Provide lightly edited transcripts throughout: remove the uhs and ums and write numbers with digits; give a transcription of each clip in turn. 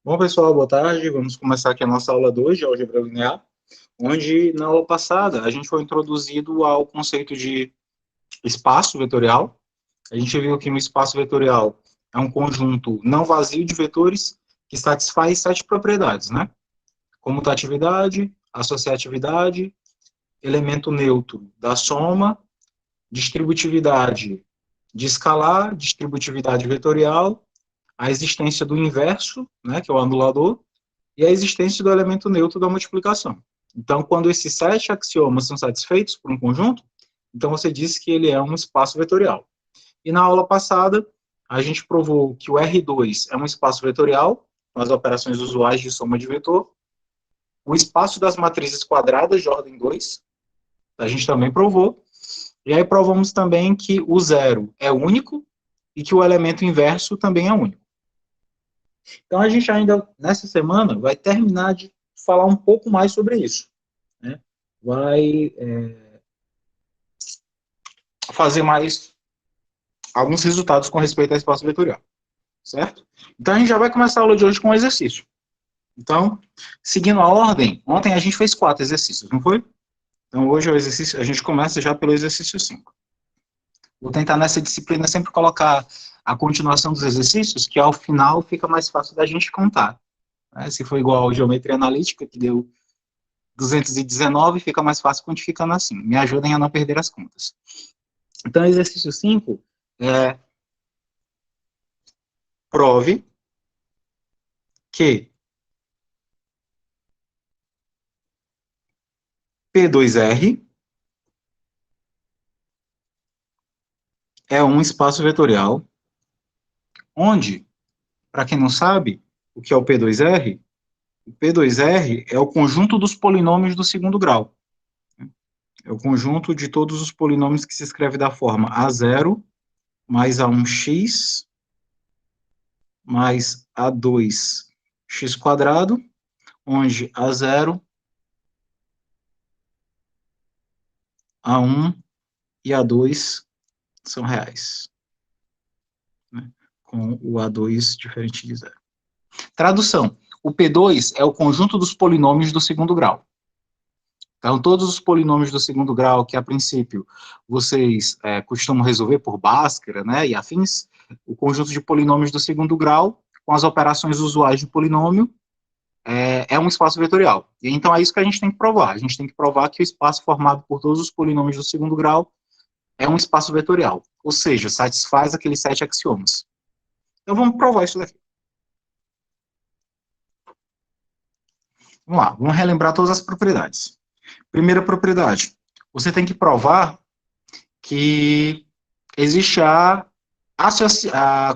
Bom, pessoal, boa tarde. Vamos começar aqui a nossa aula 2 de álgebra linear, onde na aula passada a gente foi introduzido ao conceito de espaço vetorial. A gente viu que um espaço vetorial é um conjunto não vazio de vetores que satisfaz 7 propriedades, né? Comutatividade, associatividade, elemento neutro da soma, distributividade de escalar, distributividade vetorial, a existência do inverso, né, que é o anulador, e a existência do elemento neutro da multiplicação. Então, quando esses 7 axiomas são satisfeitos por um conjunto, então você diz que ele é um espaço vetorial. E na aula passada, a gente provou que o R2 é um espaço vetorial, com as operações usuais de soma de vetor. O espaço das matrizes quadradas de ordem 2, a gente também provou. E aí provamos também que o zero é único e que o elemento inverso também é único. Então, a gente ainda, nessa semana, vai terminar de falar um pouco mais sobre isso. Né? Vai fazer mais alguns resultados com respeito ao espaço vetorial. Certo? Então, a gente já vai começar a aula de hoje com um exercício. Então, seguindo a ordem, ontem a gente fez 4 exercícios, não foi? Então, hoje o exercício, a gente começa já pelo exercício 5. Vou tentar nessa disciplina sempre colocar a continuação dos exercícios, que ao final fica mais fácil da gente contar. Se for igual a geometria analítica, que deu 219, fica mais fácil quantificando assim. Me ajudem a não perder as contas. Então, exercício 5 é prove que P2R é um espaço vetorial onde, para quem não sabe, o que é o P2R? O P2R é o conjunto dos polinômios do segundo grau. É o conjunto de todos os polinômios que se escreve da forma A0 mais A1x mais A2x², onde A0, A1 e A2 são reais, né? Com o A2 diferente de zero. Tradução. O P2 é o conjunto dos polinômios do segundo grau. Então, todos os polinômios do segundo grau que, a princípio, vocês costumam resolver por Bhaskara, né, e afins, o conjunto de polinômios do segundo grau, com as operações usuais de polinômio, é um espaço vetorial. E então é isso que a gente tem que provar. A gente tem que provar que o espaço formado por todos os polinômios do segundo grau é um espaço vetorial. Ou seja, satisfaz aqueles 7 axiomas. Então vamos provar isso daqui. Vamos lá, vamos relembrar todas as propriedades. Primeira propriedade, você tem que provar que existe a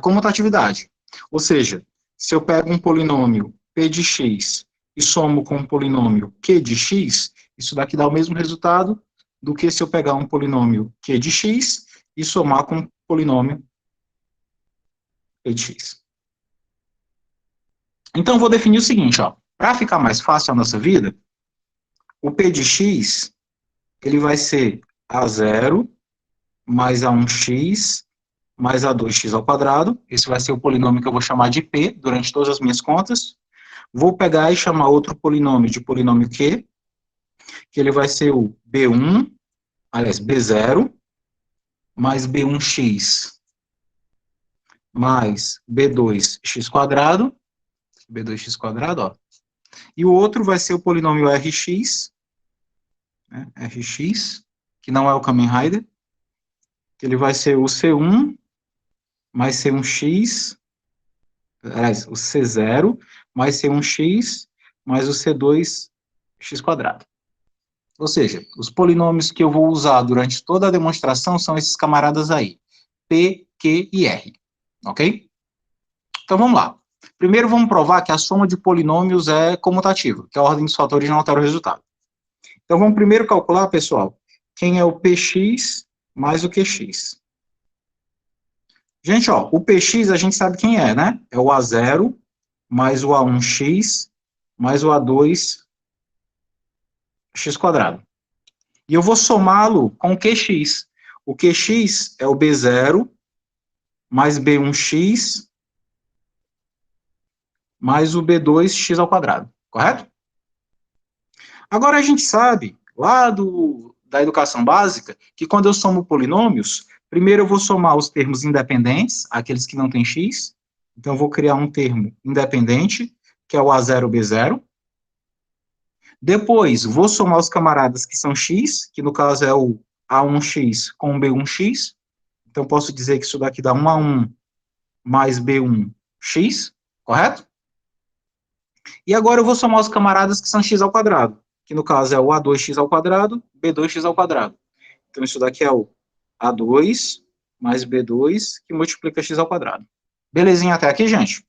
comutatividade. Ou seja, se eu pego um polinômio p de x e somo com um polinômio q de x, isso daqui dá o mesmo resultado do que se eu pegar um polinômio q de x e somar com um polinômio p de x. Então, vou definir o seguinte, para ficar mais fácil a nossa vida, o p de x, ele vai ser a0 mais a1x mais a2x². Esse vai ser o polinômio que eu vou chamar de p durante todas as minhas contas. Vou pegar e chamar outro polinômio de polinômio q, que ele vai ser o b1, aliás, b0, mais b1x mais b2x², ó. E o outro vai ser o polinômio rx, né, rx, que não é o Kamen Rider, que ele vai ser o c1 mais c1x, aliás, o c0 mais c1x mais o c2x². Ou seja, os polinômios que eu vou usar durante toda a demonstração são esses camaradas aí, P, Q e R, ok? Então vamos lá. Primeiro vamos provar que a soma de polinômios é comutativa, que a ordem dos fatores não altera o resultado. Então vamos primeiro calcular, pessoal, quem é o Px mais o Qx. Gente, o Px a gente sabe quem é, né? É o A0 mais o A1x mais o A2x². E eu vou somá-lo com o Qx. O Qx é o B0 mais B1x mais o B2x ao quadrado, correto? Agora a gente sabe, lá da educação básica, que quando eu somo polinômios, primeiro eu vou somar os termos independentes, aqueles que não têm x, então eu vou criar um termo independente, que é o A0, B0. Depois, vou somar os camaradas que são x, que no caso é o A1x com o B1x, então posso dizer que isso daqui dá 1A1 mais B1x, correto? E agora eu vou somar os camaradas que são x ao quadrado, que no caso é o A2x ao quadrado, B2x ao quadrado. Então isso daqui é o A2 mais B2, que multiplica x ao quadrado. Belezinha até aqui, gente?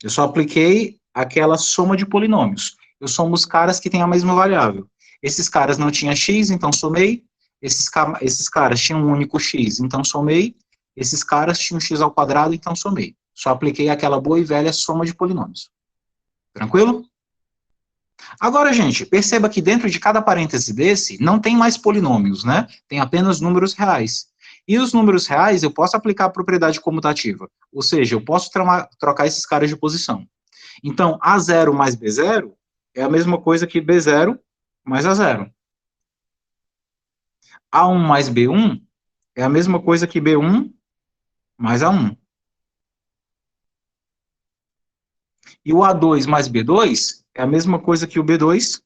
Eu só apliquei aquela soma de polinômios. Eu somo os caras que têm a mesma variável. Esses caras não tinham x, então somei. Esses caras tinham um único x, então somei. Esses caras tinham x ao quadrado, então somei. Só apliquei aquela boa e velha soma de polinômios. Tranquilo? Agora, gente, perceba que dentro de cada parêntese desse, não tem mais polinômios, né? Tem apenas números reais. E os números reais, eu posso aplicar a propriedade comutativa. Ou seja, eu posso trocar esses caras de posição. Então, A0 mais B0 é a mesma coisa que B0 mais A0. A1 mais B1 é a mesma coisa que B1 mais A1. E o A2 mais B2 é a mesma coisa que o B2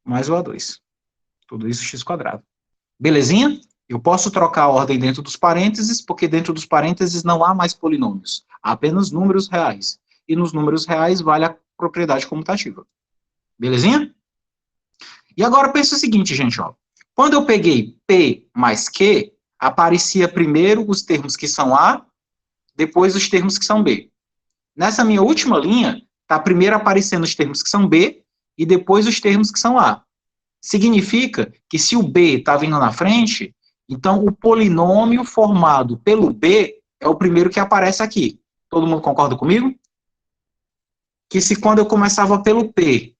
mais o A2. Tudo isso x quadrado. Belezinha? Eu posso trocar a ordem dentro dos parênteses, porque dentro dos parênteses não há mais polinômios. Há apenas números reais. E nos números reais vale a propriedade comutativa. Belezinha? E agora pensa o seguinte, gente, ó. Quando eu peguei P mais Q, aparecia primeiro os termos que são A, depois os termos que são B. Nessa minha última linha, está primeiro aparecendo os termos que são B e depois os termos que são A. Significa que se o B está vindo na frente, então o polinômio formado pelo B é o primeiro que aparece aqui. Todo mundo concorda comigo? Que se quando eu começava pelo P,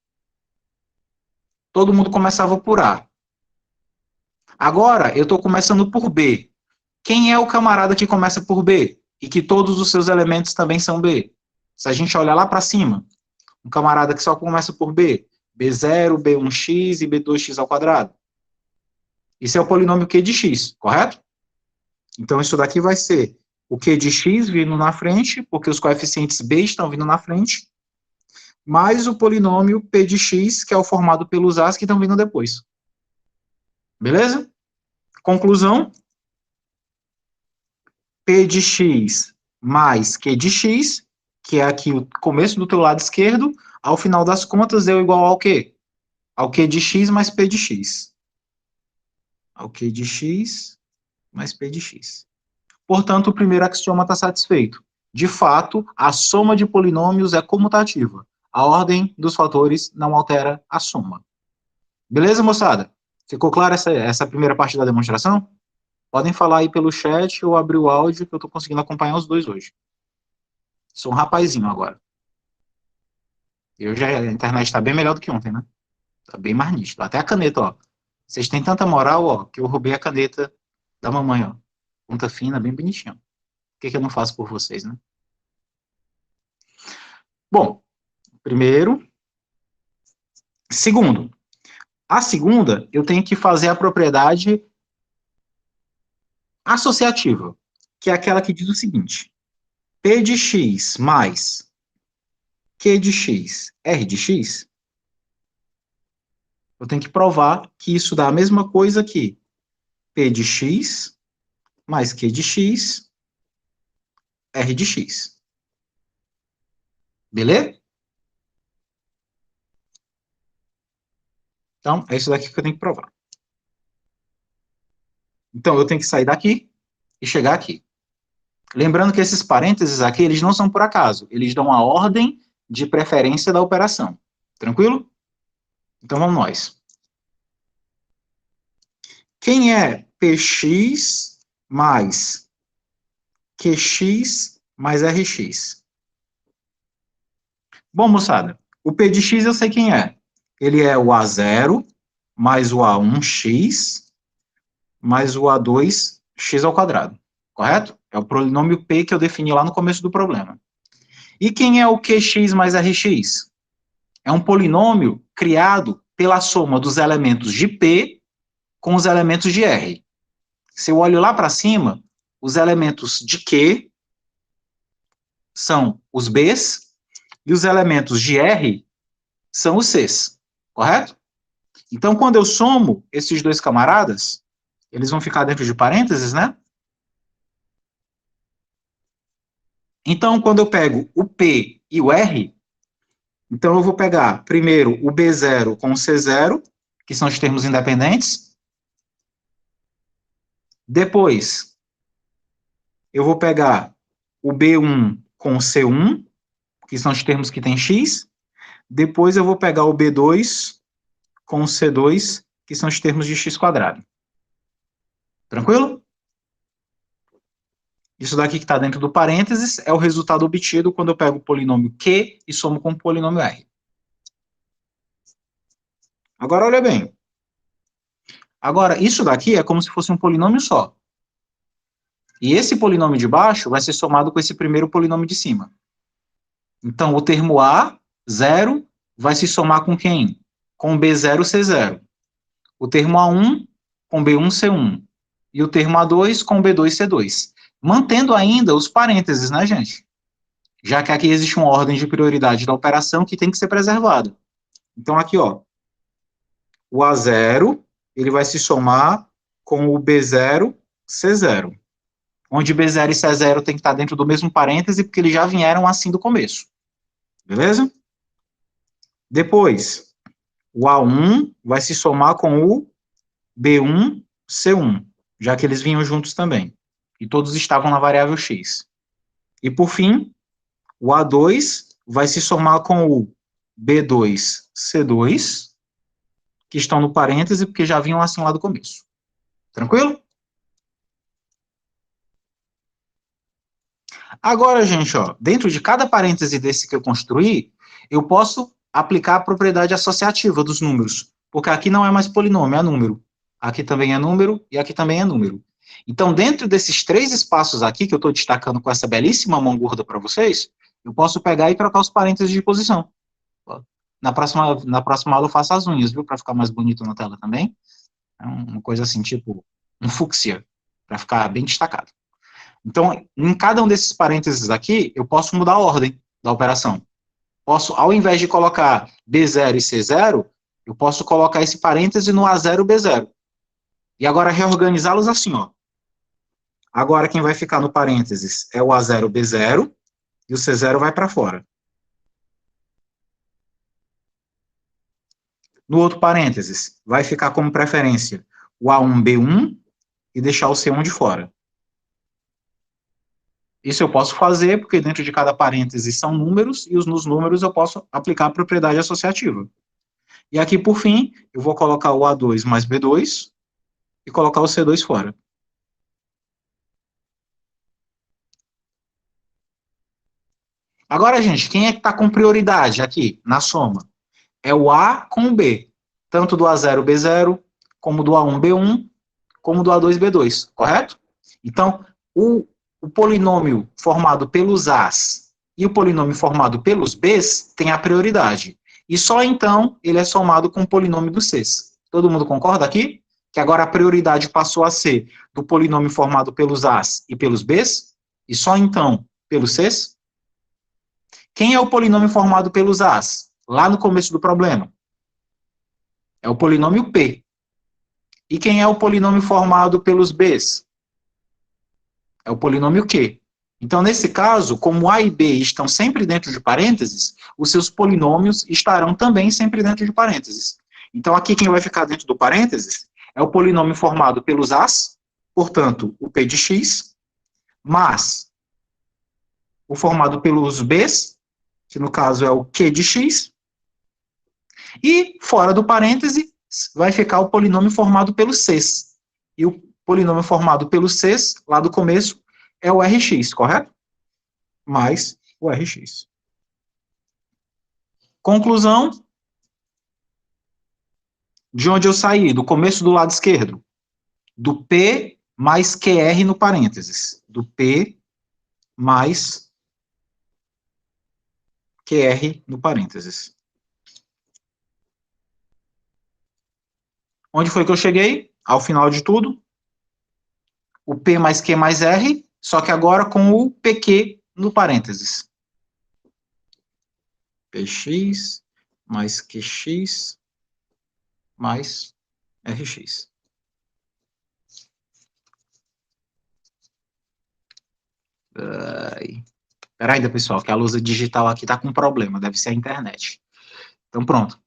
todo mundo começava por A. Agora, eu estou começando por B. Quem é o camarada que começa por B? E que todos os seus elementos também são B? Se a gente olhar lá para cima, um camarada que só começa por B, B0, B1x e B2x ao quadrado. Isso é o polinômio Q de x, correto? Então, isso daqui vai ser o Q de x vindo na frente, porque os coeficientes B estão vindo na frente, mais o polinômio P de x, que é o formado pelos A's que estão vindo depois. Beleza? Conclusão. P de x mais Q de x, que é aqui o começo do teu lado esquerdo, ao final das contas deu igual ao quê? Ao Q de x mais P de x. Ao Q de x mais P de x. Portanto, o primeiro axioma está satisfeito. De fato, a soma de polinômios é comutativa. A ordem dos fatores não altera a soma. Beleza, moçada? Ficou clara essa primeira parte da demonstração? Podem falar aí pelo chat ou abrir o áudio, que eu estou conseguindo acompanhar os dois hoje. Sou um rapazinho agora. A internet está bem melhor do que ontem, né? Está bem mais nítido. Até a caneta, ó. Vocês têm tanta moral, ó, que eu roubei a caneta da mamãe, ó. Ponta fina, bem bonitinha. Por que eu não faço por vocês, né? Bom, primeiro. Segundo. A segunda, eu tenho que fazer a propriedade associativa, que é aquela que diz o seguinte: P de x mais Q de x, R de x, eu tenho que provar que isso dá a mesma coisa que P de x mais Q de x, R de x. Beleza? Então, é isso daqui que eu tenho que provar. Então, eu tenho que sair daqui e chegar aqui. Lembrando que esses parênteses aqui, eles não são por acaso. Eles dão a ordem de preferência da operação. Tranquilo? Então, vamos nós. Quem é Px mais Qx mais Rx? Bom, moçada, o P de x eu sei quem é. Ele é o A0 mais o A1x mais o A2x ao quadrado. Correto? É o polinômio P que eu defini lá no começo do problema. E quem é o QX mais RX? É um polinômio criado pela soma dos elementos de P com os elementos de R. Se eu olho lá para cima, os elementos de Q são os Bs e os elementos de R são os Cs, correto? Então, quando eu somo esses dois camaradas, eles vão ficar dentro de parênteses, né? Então, quando eu pego o P e o R, então eu vou pegar primeiro o B0 com o C0, que são os termos independentes. Depois, eu vou pegar o B1 com o C1, que são os termos que têm X. Depois eu vou pegar o B2 com o C2, que são os termos de X quadrado. Tranquilo? Isso daqui que está dentro do parênteses é o resultado obtido quando eu pego o polinômio Q e somo com o polinômio R. Agora, olha bem. Agora, isso daqui é como se fosse um polinômio só. E esse polinômio de baixo vai ser somado com esse primeiro polinômio de cima. Então, o termo A, 0, vai se somar com quem? Com B0, C0. O termo A1 com B1, C1. E o termo A2 com B2, C2. Mantendo ainda os parênteses, né, gente? Já que aqui existe uma ordem de prioridade da operação que tem que ser preservada. Então, aqui, ó, o A0, ele vai se somar com o B0, C0. Onde B0 e C0 tem que estar dentro do mesmo parêntese, porque eles já vieram assim do começo. Beleza? Depois, o A1 vai se somar com o B1, C1, já que eles vinham juntos também. E todos estavam na variável x. E, por fim, o A2 vai se somar com o B2, C2, que estão no parêntese, porque já vinham assim lá do começo. Tranquilo? Agora, gente, ó, dentro de cada parêntese desse que eu construí, eu posso aplicar a propriedade associativa dos números, porque aqui não é mais polinômio, é número. Aqui também é número e aqui também é número. Então, dentro desses três espaços aqui, que eu estou destacando com essa belíssima mão gorda para vocês, eu posso pegar e trocar os parênteses de posição. Na próxima aula eu faço as unhas, viu, para ficar mais bonito na tela também. É uma coisa assim, tipo um fúcsia, para ficar bem destacado. Então, em cada um desses parênteses aqui, eu posso mudar a ordem da operação. Posso, ao invés de colocar B0 e C0, eu posso colocar esse parêntese no A0 e B0. E agora reorganizá-los assim, ó. Agora quem vai ficar no parênteses é o A0, B0, e o C0 vai para fora. No outro parênteses, vai ficar como preferência o A1, B1, e deixar o C1 de fora. Isso eu posso fazer, porque dentro de cada parêntese são números, e nos números eu posso aplicar a propriedade associativa. E aqui, por fim, eu vou colocar o A2 mais B2 e colocar o C2 fora. Agora, gente, quem é que está com prioridade aqui na soma? É o A com o B. Tanto do A0, B0, como do A1, B1, como do A2, B2, correto? Então, o polinômio formado pelos A's e o polinômio formado pelos B's tem a prioridade. E só então ele é somado com o polinômio dos C's. Todo mundo concorda aqui? Que agora a prioridade passou a ser do polinômio formado pelos A's e pelos B's, e só então pelos C's? Quem é o polinômio formado pelos A's? Lá no começo do problema. É o polinômio P. E quem é o polinômio formado pelos B's? É o polinômio Q. Então, nesse caso, como A e B estão sempre dentro de parênteses, os seus polinômios estarão também sempre dentro de parênteses. Então, aqui quem vai ficar dentro do parênteses é o polinômio formado pelos A's, portanto, o P de x, mais o formado pelos B's, que no caso é o Q de x, e fora do parêntese vai ficar o polinômio formado pelos C's. E o polinômio formado pelos C's, lá do começo, é o Rx, correto? Mais o Rx. Conclusão, de onde eu saí? Do começo do lado esquerdo. Do P mais QR no parênteses. Do P mais QR no parênteses. Onde foi que eu cheguei? Ao final de tudo, o P mais Q mais R, só que agora com o PQ no parênteses. PX mais QX mais RX. Peraí, pessoal, que a luz digital aqui está com problema, deve ser a internet. Então, pronto.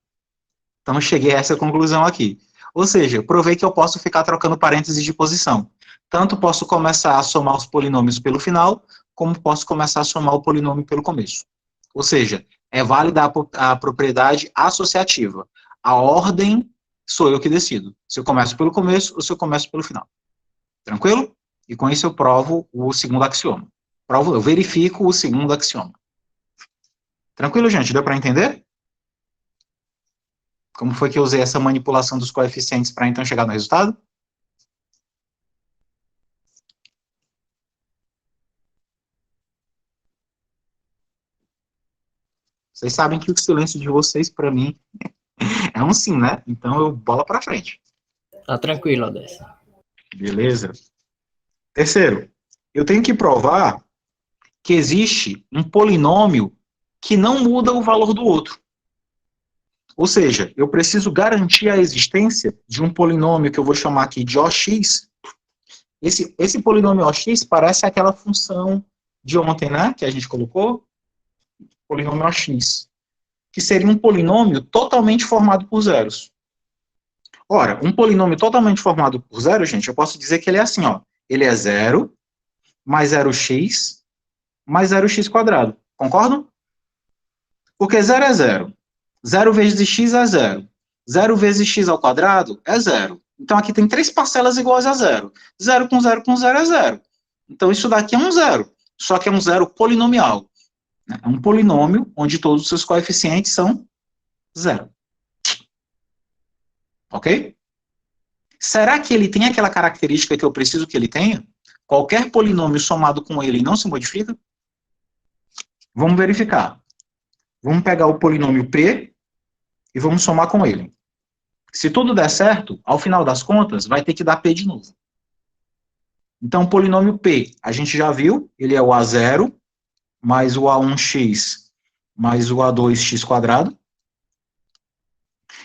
Então, cheguei a essa conclusão aqui. Ou seja, provei que eu posso ficar trocando parênteses de posição. Tanto posso começar a somar os polinômios pelo final, como posso começar a somar o polinômio pelo começo. Ou seja, é válida a propriedade associativa. A ordem sou eu que decido. Se eu começo pelo começo ou se eu começo pelo final. Tranquilo? E com isso eu provo o segundo axioma. Eu verifico o segundo axioma. Tranquilo, gente? Deu para entender? Como foi que eu usei essa manipulação dos coeficientes para então chegar no resultado? Vocês sabem que o silêncio de vocês, para mim, é um sim, né? Então eu bola para frente. Tá tranquilo, Odessa. Beleza. Terceiro, eu tenho que provar que existe um polinômio que não muda o valor do outro. Ou seja, eu preciso garantir a existência de um polinômio que eu vou chamar aqui de OX. Esse polinômio OX parece aquela função de ontem, né? Que a gente colocou. Polinômio OX. Que seria um polinômio totalmente formado por zeros. Ora, um polinômio totalmente formado por zero, gente, eu posso dizer que ele é assim, ó. Ele é 0 mais 0x mais 0x quadrado. Concordam? Porque 0 é 0. 0 vezes x é 0. 0 vezes x ao quadrado é 0. Então, aqui tem três parcelas iguais a 0. 0 com 0 com 0 é 0. Então, isso daqui é um zero. Só que é um zero polinomial. É um polinômio onde todos os seus coeficientes são 0. Ok? Será que ele tem aquela característica que eu preciso que ele tenha? Qualquer polinômio somado com ele não se modifica? Vamos verificar. Vamos pegar o polinômio P e vamos somar com ele. Se tudo der certo, ao final das contas, vai ter que dar P de novo. Então, o polinômio P, a gente já viu, ele é o A0 mais o A1x mais o A2x quadrado.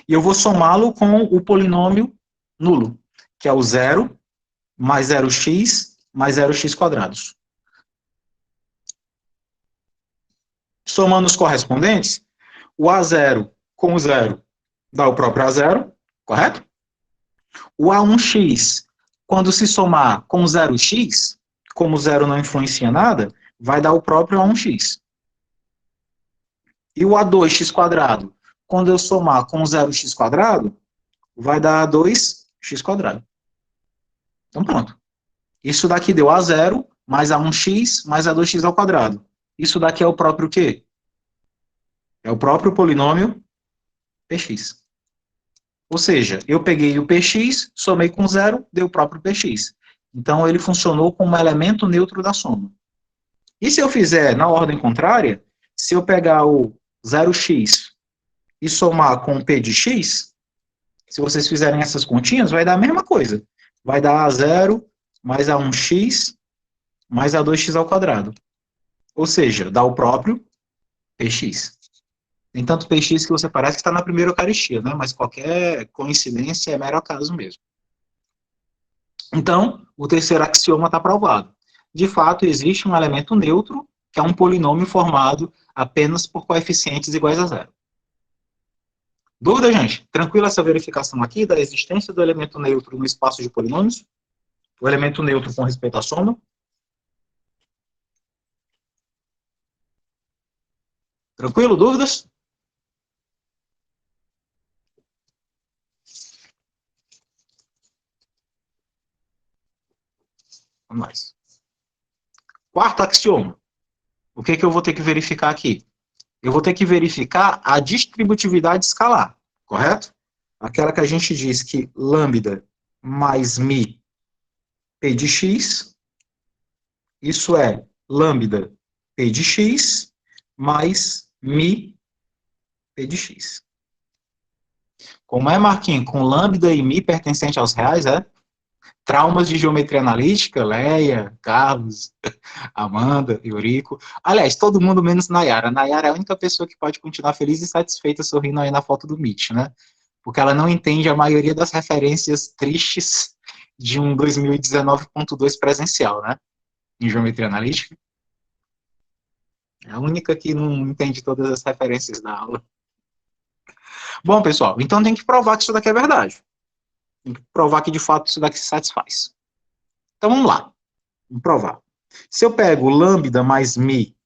E eu vou somá-lo com o polinômio nulo, que é o 0 mais 0x mais 0x quadrados. Somando os correspondentes, o A0 com o 0 dá o próprio A0, correto? O A1x, quando se somar com 0x, como o 0 não influencia nada, vai dar o próprio A1x. E o A2x quadrado, quando eu somar com 0x quadrado, vai dar 2x quadrado. Então, pronto. Isso daqui deu A0 mais A1x mais A2x ao quadrado. Isso daqui é o próprio quê? É o próprio polinômio px. Ou seja, eu peguei o px, somei com 0, deu o próprio px. Então, ele funcionou como elemento neutro da soma. E se eu fizer na ordem contrária, se eu pegar o 0x e somar com o p de x, se vocês fizerem essas continhas, vai dar a mesma coisa. Vai dar A0 mais A1x mais A2x ao quadrado. Ou seja, dá o próprio px. Tem tanto px que você parece que está na primeira Eucaristia, né? Mas qualquer coincidência é mero acaso mesmo. Então, o terceiro axioma está provado. De fato, existe um elemento neutro, que é um polinômio formado apenas por coeficientes iguais a zero. Dúvida, gente? Tranquila essa verificação aqui da existência do elemento neutro no espaço de polinômios? O elemento neutro com respeito à soma? Tranquilo? Dúvidas? Vamos mais. Quarto axioma. O que eu vou ter que verificar aqui? Eu vou ter que verificar a distributividade escalar, correto? Aquela que a gente diz que lambda mais mi p de x, isso é lambda p de x mais mi P de x. Como é, Marquinhos? Com lambda e mi pertencente aos reais, é? Traumas de geometria analítica, Leia, Carlos, Amanda, Eurico. Aliás, todo mundo menos Nayara. Nayara é a única pessoa que pode continuar feliz e satisfeita sorrindo aí na foto do Meet, né? Porque ela não entende a maioria das referências tristes de um 2019.2 presencial, né? Em geometria analítica. É a única que não entende todas as referências da aula. Bom, pessoal, então tem que provar que isso daqui é verdade. Tem que provar que de fato isso daqui se satisfaz. Então vamos lá. Vamos provar. Se eu pego lambda mais mi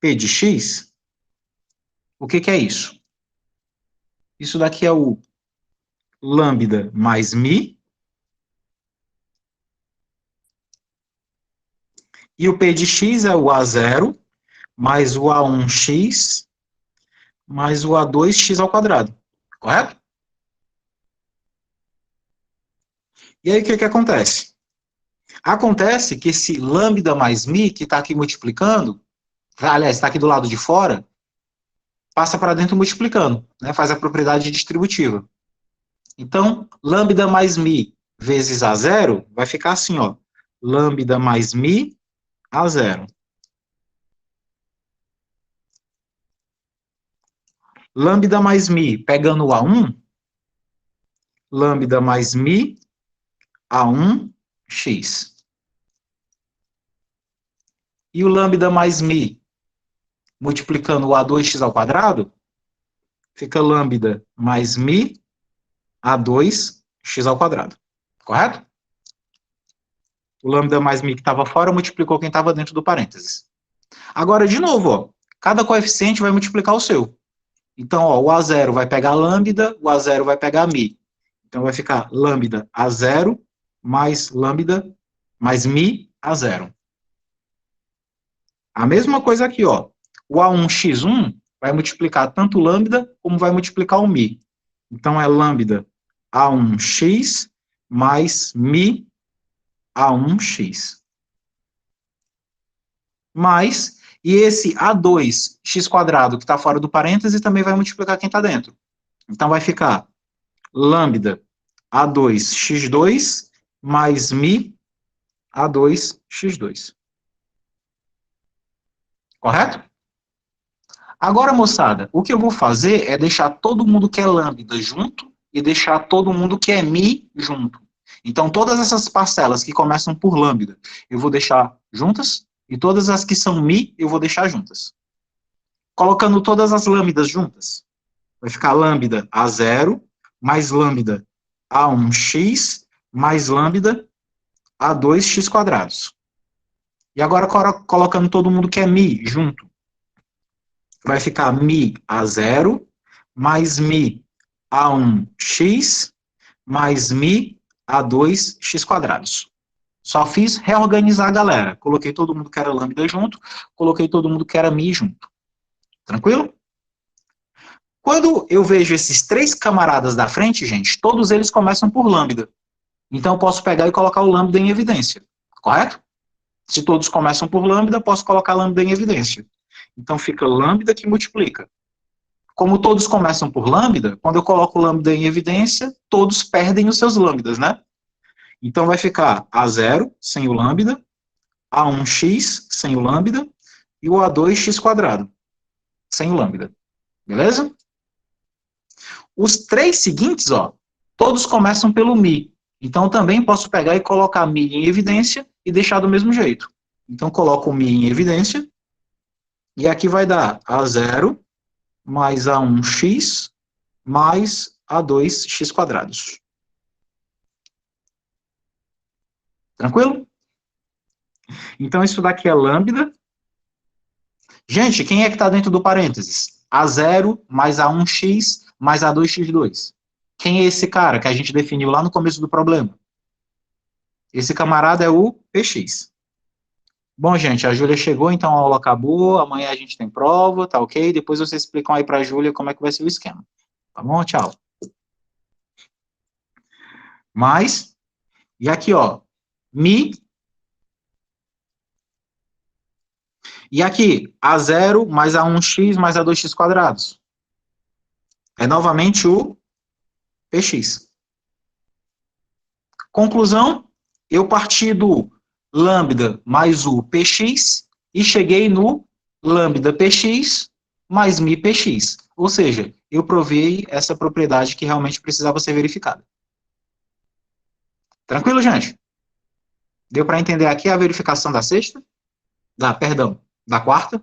P de x, o que é isso? Isso daqui é o lambda mais mi, e o P de x é o A0 mais o A1x mais o A2x ao quadrado, correto? E aí o que acontece? Acontece que esse lambda mais mi, que está aqui multiplicando, aliás, está aqui do lado de fora, passa para dentro multiplicando, né? Faz a propriedade distributiva. Então, lambda mais mi vezes A0 vai ficar assim, ó. Lambda mais mi A0. Lambda mais mi, pegando o A1, lambda mais mi A1x. E o lambda mais mi, multiplicando o A2x ao quadrado, fica lambda mais mi A2x ao quadrado. Correto? O lambda mais mi que estava fora multiplicou quem estava dentro do parênteses. Agora, de novo, ó, cada coeficiente vai multiplicar o seu. Então, ó, o A0 vai pegar lambda, o A0 vai pegar mi. Então, vai ficar lambda A0 mais lambda mais mi A0. A mesma coisa aqui, ó. O A1x1 vai multiplicar tanto o lambda como vai multiplicar o mi. Então, é lambda A1x mais mi A1x. Mais, e esse A2x² que está fora do parêntese também vai multiplicar quem está dentro. Então, vai ficar lambda A2x2 mais mi A2x2. Correto? Agora, moçada, o que eu vou fazer é deixar todo mundo que é lambda junto e deixar todo mundo que é mi junto. Então, todas essas parcelas que começam por lambda, eu vou deixar juntas, e todas as que são mi, eu vou deixar juntas. Colocando todas as lambdas juntas, vai ficar lambda A0 mais lambda A1x mais lambda A2x². E agora, colocando todo mundo que é mi junto, vai ficar mi A0 mais mi A1x mais mi A2x². Só fiz reorganizar a galera. Coloquei todo mundo que era lambda junto, coloquei todo mundo que era mi junto. Tranquilo? Quando eu vejo esses três camaradas da frente, gente, todos eles começam por lambda. Então eu posso pegar e colocar o lambda em evidência. Correto? Se todos começam por lambda, posso colocar lambda em evidência. Então fica lambda que multiplica. Como todos começam por lambda, quando eu coloco lambda em evidência, todos perdem os seus lambdas, né? Então vai ficar A0 sem o lambda, A1x sem o lambda e o A2x² sem o lambda. Beleza? Os três seguintes, ó, todos começam pelo mi. Então também posso pegar e colocar mi em evidência e deixar do mesmo jeito. Então coloco o mi em evidência e aqui vai dar A0 mais A1x mais A2x². Tranquilo? Então isso daqui é lambda. Gente, quem é que está dentro do parênteses? A0 mais A1x mais A2x2. Quem é esse cara que a gente definiu lá no começo do problema? Esse camarada é o PX. Bom, gente, a Júlia chegou, então a aula acabou. Amanhã a gente tem prova, tá ok? Depois vocês explicam aí para a Júlia como é que vai ser o esquema. Tá bom? Tchau. Mais, e aqui, ó, mi. E aqui, A0 mais A1x mais A2x quadrados. É novamente o Px. Conclusão, eu parti do lambda mais o Px e cheguei no lambda Px mais mi Px. Ou seja, eu provei essa propriedade que realmente precisava ser verificada. Tranquilo, gente? Deu para entender aqui a verificação da sexta? Perdão, da quarta?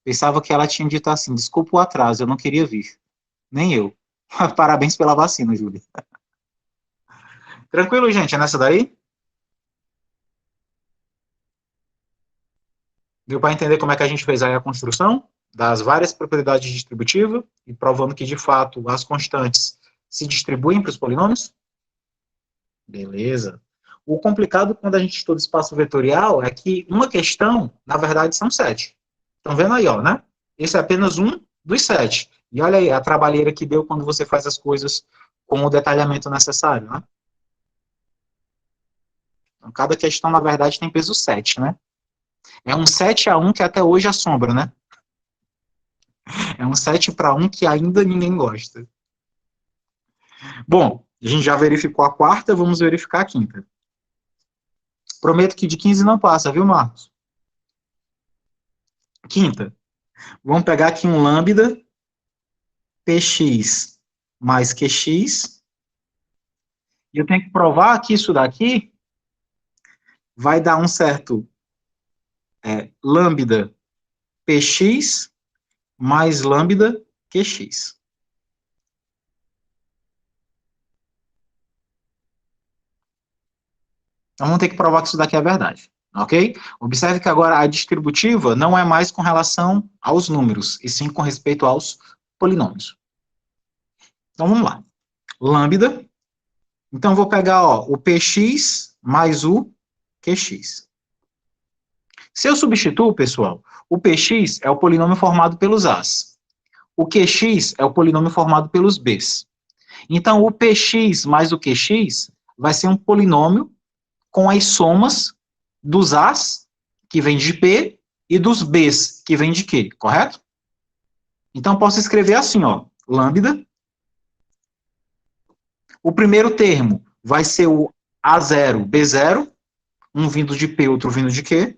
Pensava que ela tinha dito assim, desculpa o atraso, eu não queria vir. Nem eu. Parabéns pela vacina, Júlia. Tranquilo, gente? É nessa daí? Deu para entender como é que a gente fez aí a construção das várias propriedades distributivas e provando que, de fato, as constantes se distribuem para os polinômios? Beleza. O complicado quando a gente estuda espaço vetorial é que uma questão, na verdade, são 7. Estão vendo aí, ó, né? Esse é apenas um dos 7. E olha aí a trabalheira que deu quando você faz as coisas com o detalhamento necessário, né? Então, cada questão, na verdade, tem peso 7, né? É um 7-1 que até hoje assombra, né? É um 7-1 que ainda ninguém gosta. Bom, a gente já verificou a quarta, vamos verificar a quinta. Prometo que de 15 não passa, viu, Marcos? Quinta. Vamos pegar aqui um lambda px mais qx. E eu tenho que provar que isso daqui vai dar um certo lambda px mais lambda qx. Então, vamos ter que provar que isso daqui é verdade, ok? Observe que agora a distributiva não é mais com relação aos números, e sim com respeito aos polinômios. Então, vamos lá. Lambda. Então, vou pegar o px mais o qx. Se eu substituo, pessoal, o px é o polinômio formado pelos a's. O qx é o polinômio formado pelos b's. Então, o px mais o qx vai ser um polinômio com as somas dos a's, que vem de p, e dos b's, que vem de q, correto? Então, posso escrever assim, ó, lambda. O primeiro termo vai ser o A0, B0, um vindo de P, outro vindo de Q.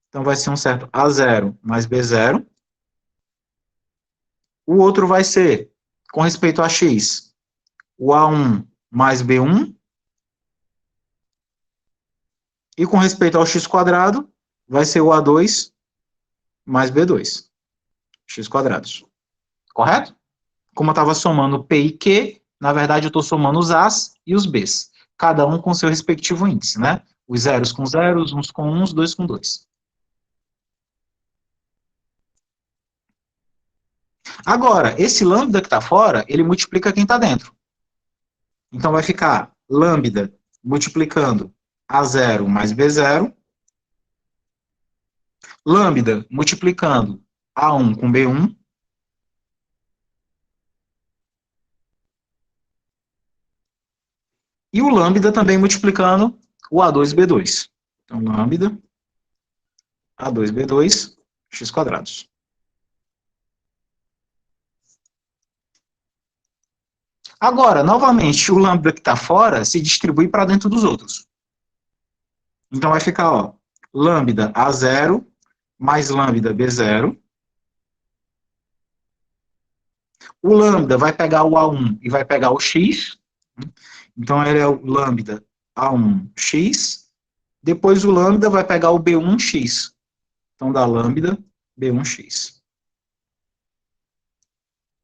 Então, vai ser um certo A0 mais B0. O outro vai ser, com respeito a X, o A1 mais B1. E com respeito ao X quadrado, vai ser o A2 mais B2. X quadrados. Correto? Como eu estava somando P e Q, na verdade eu estou somando os A's e os B's. Cada um com seu respectivo índice, né? Os zeros com zeros, uns com uns, dois com dois. Agora, esse lambda que está fora, ele multiplica quem está dentro. Então, vai ficar lambda multiplicando A0 mais B0. Lambda multiplicando A1 com B1. E o lambda também multiplicando o A2B2. Então, lambda A2B2, x quadrados. Agora, novamente, o lambda que está fora se distribui para dentro dos outros. Então, vai ficar, ó, lambda A0 mais lambda B0. O lambda vai pegar o A1 e vai pegar o x. Então, ele é o lambda A1x. Depois, o lambda vai pegar o B1x. Então, dá lambda B1x.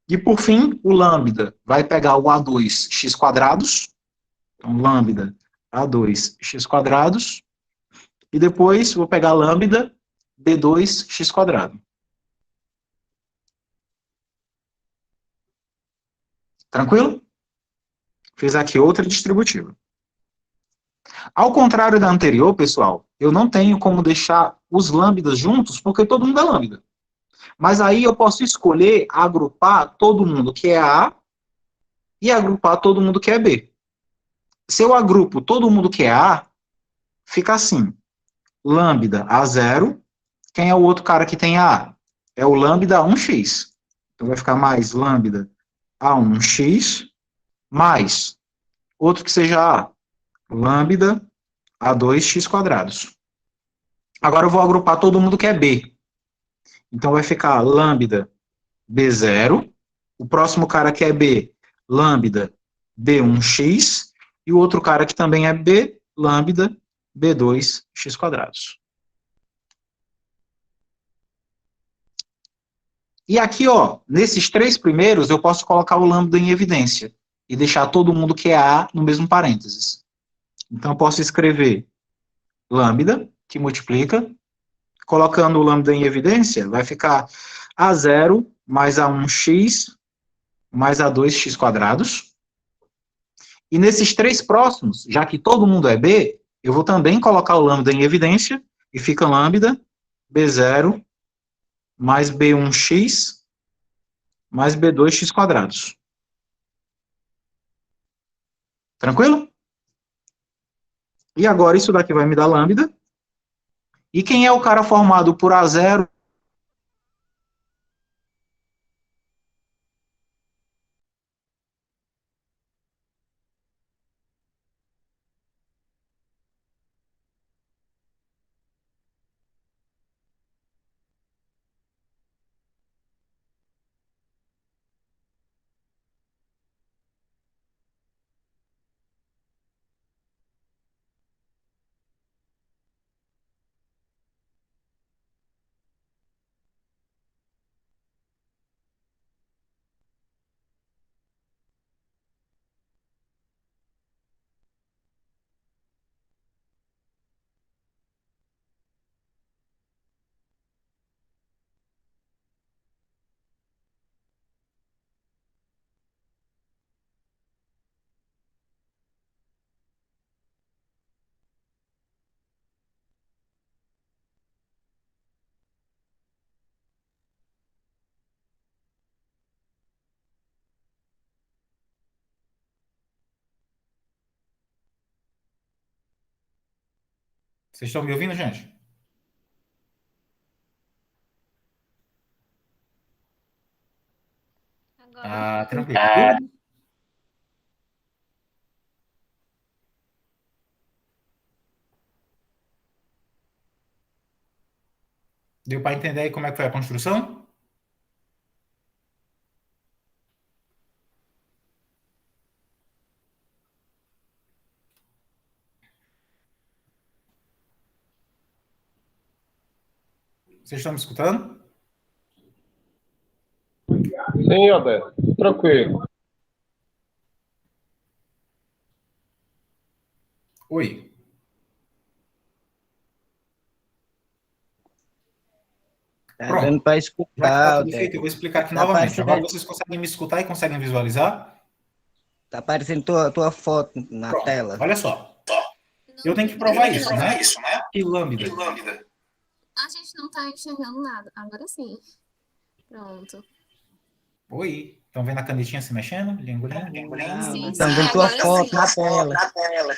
E, por fim, o lambda vai pegar o A2x quadrados. Então, lambda A2x quadrados. E depois, vou pegar lambda B2x quadrado. Tranquilo? Fiz aqui outra distributiva. Ao contrário da anterior, pessoal, eu não tenho como deixar os lambdas juntos, porque todo mundo é lambda. Mas aí eu posso escolher agrupar todo mundo que é A e agrupar todo mundo que é B. Se eu agrupo todo mundo que é A, fica assim, lambda A0, quem é o outro cara que tem A? É o lambda A1x. Então vai ficar mais lambda A1x mais outro que seja A, lambda A2x quadrados. Agora eu vou agrupar todo mundo que é B. Então vai ficar lambda B0, o próximo cara que é B, lambda B1x, e o outro cara que também é B, lambda B2x quadrados. E aqui, ó, nesses três primeiros, eu posso colocar o lambda em evidência e deixar todo mundo que é A no mesmo parênteses. Então, eu posso escrever lambda, que multiplica, colocando o lambda em evidência, vai ficar A0 mais A1x mais A2x quadrados. E nesses três próximos, já que todo mundo é B, eu vou também colocar o lambda em evidência e fica lambda B0 mais B1x mais B2x quadrados. Tranquilo? E agora isso daqui vai me dar lambda. E quem é o cara formado por A0? Vocês estão me ouvindo, gente? Agora sim. Tranquilo. Deu para entender aí como é que foi a construção? Vocês estão me escutando? Sim, Odé. Tranquilo. Oi. Tá Pronto. dando pra Já que está escutar, tudo feito, eu Odé. vou explicar aqui Tá novamente. Agora aparecendo, vocês conseguem me escutar e conseguem visualizar? tá aparecendo tua foto na Pronto. tela. Olha só. Eu Não, tenho que provar não. isso, né? Que lambda. A gente não tá enxergando nada. Agora sim. Pronto. Oi. Estão vendo a canetinha se mexendo? Lingulinho, lingulinho. Não, Sim, nós sim, estamos vendo tua agora foto sim. na tela.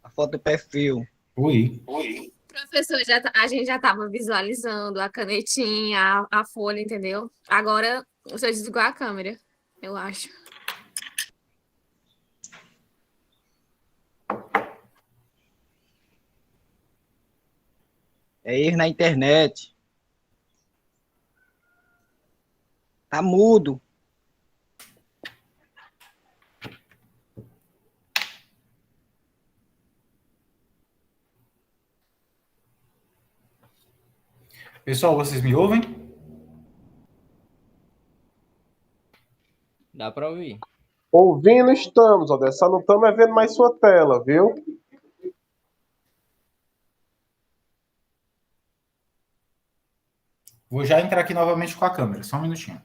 A foto do perfil. Oi. Professor, a gente já estava visualizando a canetinha, a folha, entendeu? Agora você desligou a câmera, eu acho. É erro na internet. Tá mudo. Pessoal, vocês me ouvem? Dá pra ouvir. Ouvindo estamos, Odé. Só não estamos vendo mais sua tela, viu? Vou já entrar aqui novamente com a câmera. Só um minutinho.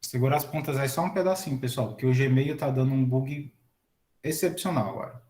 Segura as pontas aí só um pedacinho, pessoal, porque o Gmail tá dando um bug excepcional agora.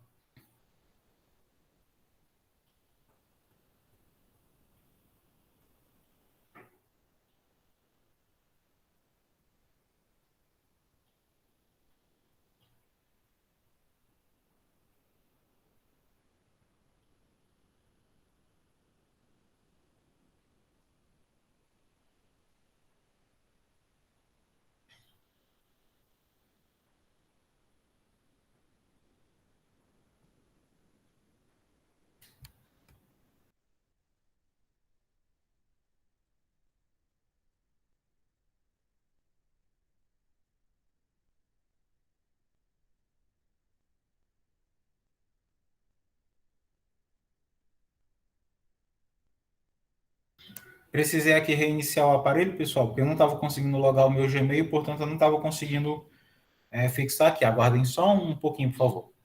Precisei aqui reiniciar o aparelho, pessoal, porque eu não estava conseguindo logar o meu Gmail, portanto eu não estava conseguindo fixar aqui. Aguardem só um pouquinho, por favor.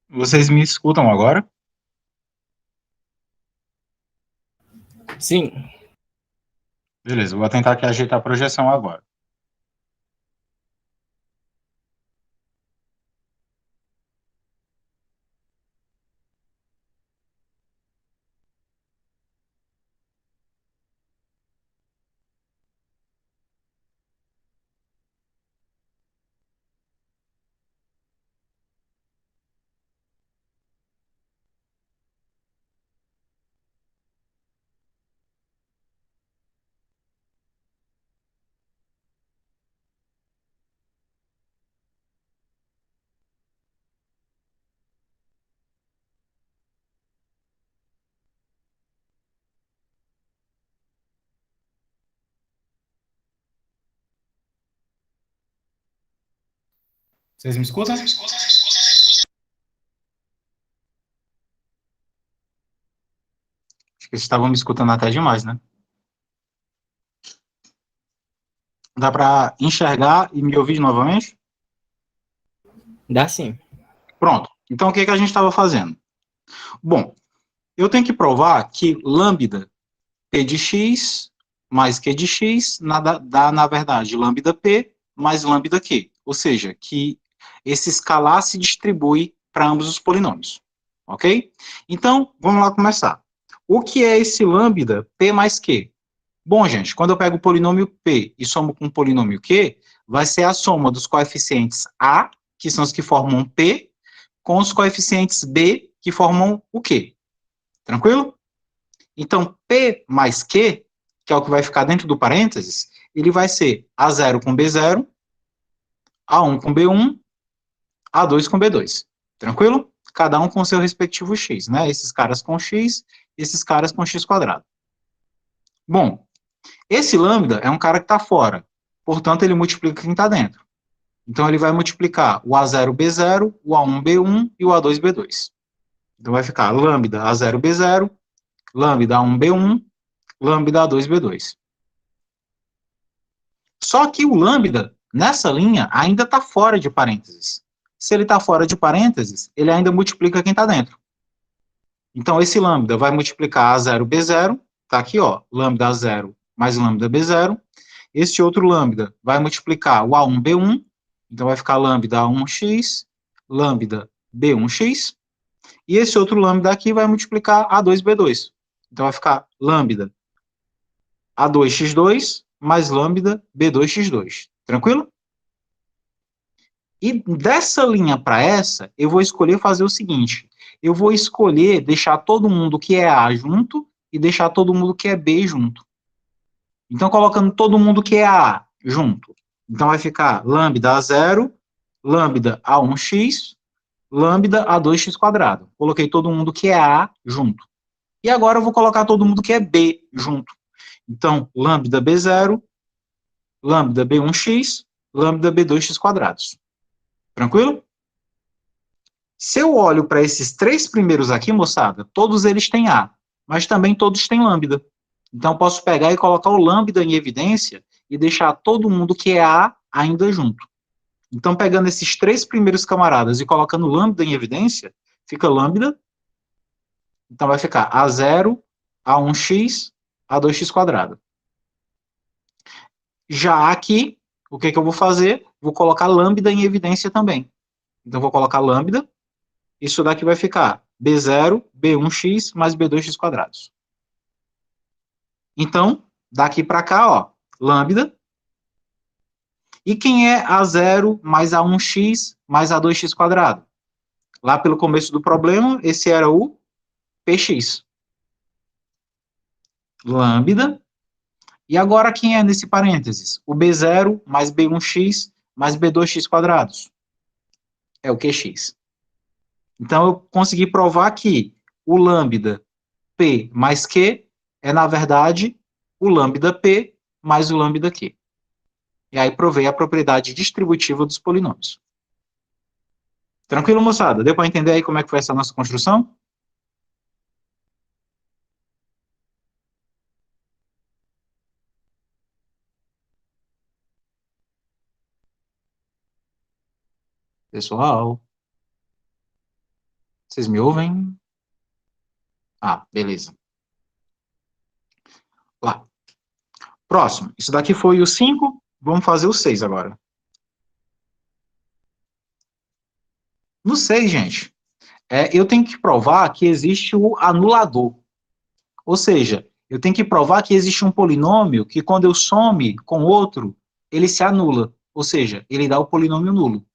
Vocês me escutam agora? Sim. Beleza, eu vou tentar aqui ajeitar a projeção agora. Vocês me escutam? Acho que vocês estavam me escutando até demais, né? Dá para enxergar e me ouvir novamente? Dá sim. Pronto. Então, o que a gente estava fazendo? Bom, eu tenho que provar que lambda P de x mais Q de x dá, na verdade, lambda P mais lambda Q. Ou seja, que esse escalar se distribui para ambos os polinômios. Ok? Então, vamos lá começar. O que é esse lambda P mais Q? Bom, gente, quando eu pego o polinômio P e somo com o polinômio Q, vai ser a soma dos coeficientes A, que são os que formam P, com os coeficientes B, que formam o Q. Tranquilo? Então, P mais Q, que é o que vai ficar dentro do parênteses, ele vai ser A0 com B0, A1 com B1, A2 com B2. Tranquilo? Cada um com seu respectivo x, né? Esses caras com x, esses caras com x quadrado. Bom, esse lambda é um cara que está fora, portanto, ele multiplica quem está dentro. Então, ele vai multiplicar o A0, B0, o A1, B1 e o A2, B2. Então, vai ficar lambda A0, B0, lambda A1, B1, lambda A2, B2. Só que o lambda, nessa linha, ainda está fora de parênteses. Se ele está fora de parênteses, ele ainda multiplica quem está dentro. Então, esse lambda vai multiplicar A0, B0, está aqui, ó, lambda A0 mais lambda B0. Esse outro lambda vai multiplicar o A1, B1, então vai ficar lambda A1x, lambda B1x. E esse outro lambda aqui vai multiplicar A2, B2. Então vai ficar lambda A2x2 mais lambda B2x2. Tranquilo? E dessa linha para essa, eu vou escolher fazer o seguinte. Eu vou escolher deixar todo mundo que é A junto e deixar todo mundo que é B junto. Então, colocando todo mundo que é A junto. Então, vai ficar lambda A0, lambda A1x, lambda A2x². Coloquei todo mundo que é A junto. E agora eu vou colocar todo mundo que é B junto. Então, lambda B0, lambda B1x, lambda B2x². Tranquilo? Se eu olho para esses três primeiros aqui, moçada, todos eles têm A, mas também todos têm lambda. Então, eu posso pegar e colocar o lambda em evidência e deixar todo mundo que é A ainda junto. Então, pegando esses três primeiros camaradas e colocando lambda em evidência, fica lambda. Então, vai ficar A0, A1x, A2x². Já aqui, o que eu vou fazer? Vou colocar lambda em evidência também. Então, vou colocar lambda. Isso daqui vai ficar B0, B1x mais B2x². Então, daqui para cá, ó, lambda. E quem é A0 mais A1x mais A2x²? Lá pelo começo do problema, esse era o Px. Lambda. E agora quem é nesse parênteses? O B0 mais B1x mais B2x². É o Qx. Então, eu consegui provar que o lambda P mais Q é, na verdade, o lambda P mais o lambda Q. E aí provei a propriedade distributiva dos polinômios. Tranquilo, moçada? Deu para entender aí como é que foi essa nossa construção? Pessoal, vocês me ouvem? Ah, beleza. Lá. Próximo. Isso daqui foi o 5. Vamos fazer o 6 agora. No 6, gente, eu tenho que provar que existe o anulador. Ou seja, eu tenho que provar que existe um polinômio que, quando eu some com outro, ele se anula. Ou seja, ele dá o polinômio nulo.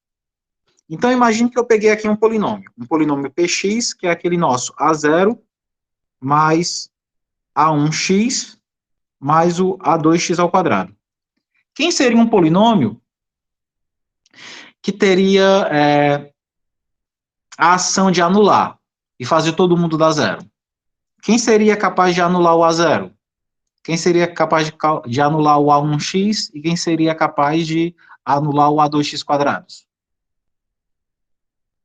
Então, imagine que eu peguei aqui um polinômio Px, que é aquele nosso A0 mais A1x mais o A2x². Quem seria um polinômio que teria a ação de anular e fazer todo mundo dar zero? Quem seria capaz de anular o A0? Quem seria capaz de anular o A1x e quem seria capaz de anular o A2x²?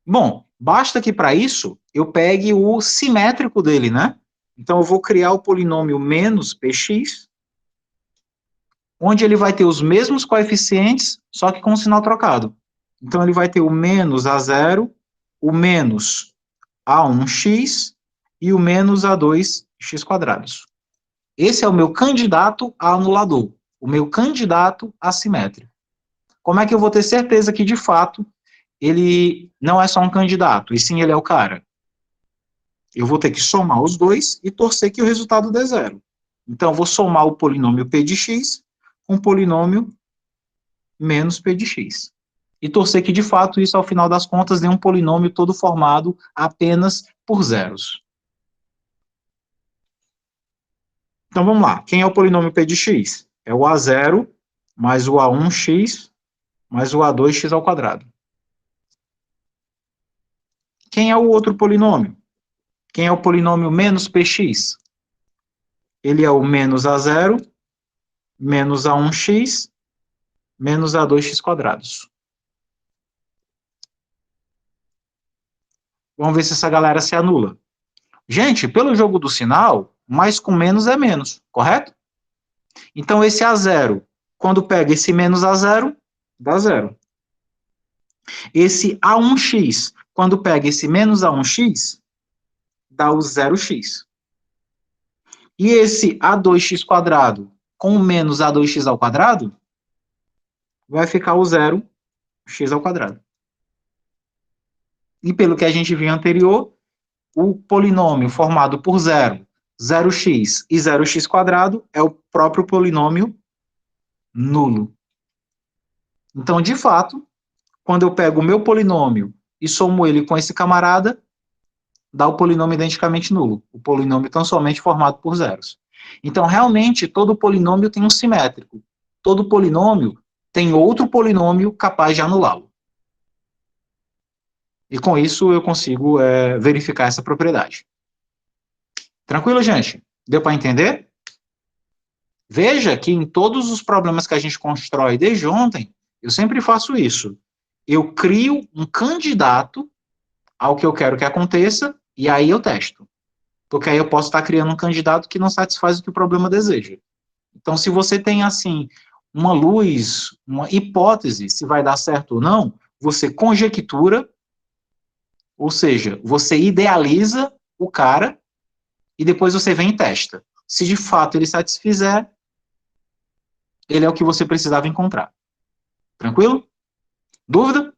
Bom, basta que para isso eu pegue o simétrico dele, né? Então eu vou criar o polinômio menos Px, onde ele vai ter os mesmos coeficientes, só que com o sinal trocado. Então ele vai ter o menos A0, o menos A1x e o menos A2x². Esse é o meu candidato a anulador, o meu candidato assimétrico. Como é que eu vou ter certeza que, de fato, ele não é só um candidato, e sim ele é o cara? Eu vou ter que somar os dois e torcer que o resultado dê zero. Então, eu vou somar o polinômio P de x com o polinômio menos P de x. E torcer que, de fato, isso, ao final das contas, dê um polinômio todo formado apenas por zeros. Então, vamos lá. Quem é o polinômio P de x? É o A0 mais o A1x mais o A2x ao quadrado. Quem é o outro polinômio? Quem é o polinômio menos px? Ele é o menos A0, menos A1x, menos A2x quadrados. Vamos ver se essa galera se anula. Gente, pelo jogo do sinal, mais com menos é menos, correto? Então, esse A0, quando pega esse menos A0, dá 0. Esse A1x, quando pega esse menos A1x, dá o 0x. E esse A2x quadrado com o menos A2x ao quadrado, vai ficar o 0x ao quadrado. E pelo que a gente viu anterior, o polinômio formado por 0, 0x e 0x quadrado é o próprio polinômio nulo. Então, de fato, quando eu pego o meu polinômio e somo ele com esse camarada, dá o polinômio identicamente nulo. O polinômio tão somente formado por zeros. Então, realmente, todo polinômio tem um simétrico. Todo polinômio tem outro polinômio capaz de anulá-lo. E com isso eu consigo verificar essa propriedade. Tranquilo, gente? Deu para entender? Veja que em todos os problemas que a gente constrói desde ontem, eu sempre faço isso. Eu crio um candidato ao que eu quero que aconteça, e aí eu testo. Porque aí eu posso estar criando um candidato que não satisfaz o que o problema deseja. Então, se você tem, assim, uma luz, uma hipótese, se vai dar certo ou não, você conjectura, ou seja, você idealiza o cara, e depois você vem e testa. Se de fato ele satisfizer, ele é o que você precisava encontrar. Tranquilo? Dúvida?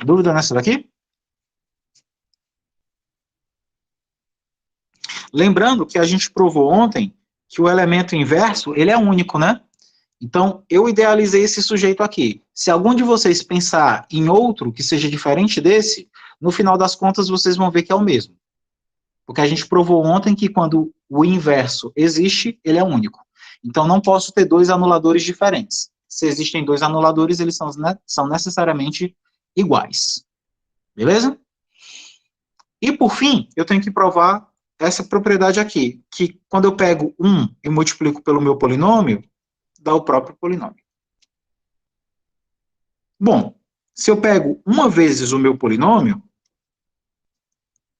Dúvida nessa daqui? Lembrando que a gente provou ontem que o elemento inverso, ele é único, né? Então, eu idealizei esse sujeito aqui. Se algum de vocês pensar em outro que seja diferente desse, no final das contas vocês vão ver que é o mesmo. Porque a gente provou ontem que quando o inverso existe, ele é único. Então, não posso ter dois anuladores diferentes. Se existem dois anuladores, eles são necessariamente iguais. Beleza? E, por fim, eu tenho que provar essa propriedade aqui, que quando eu pego 1 e multiplico pelo meu polinômio, dá o próprio polinômio. Bom, se eu pego 1 vezes o meu polinômio,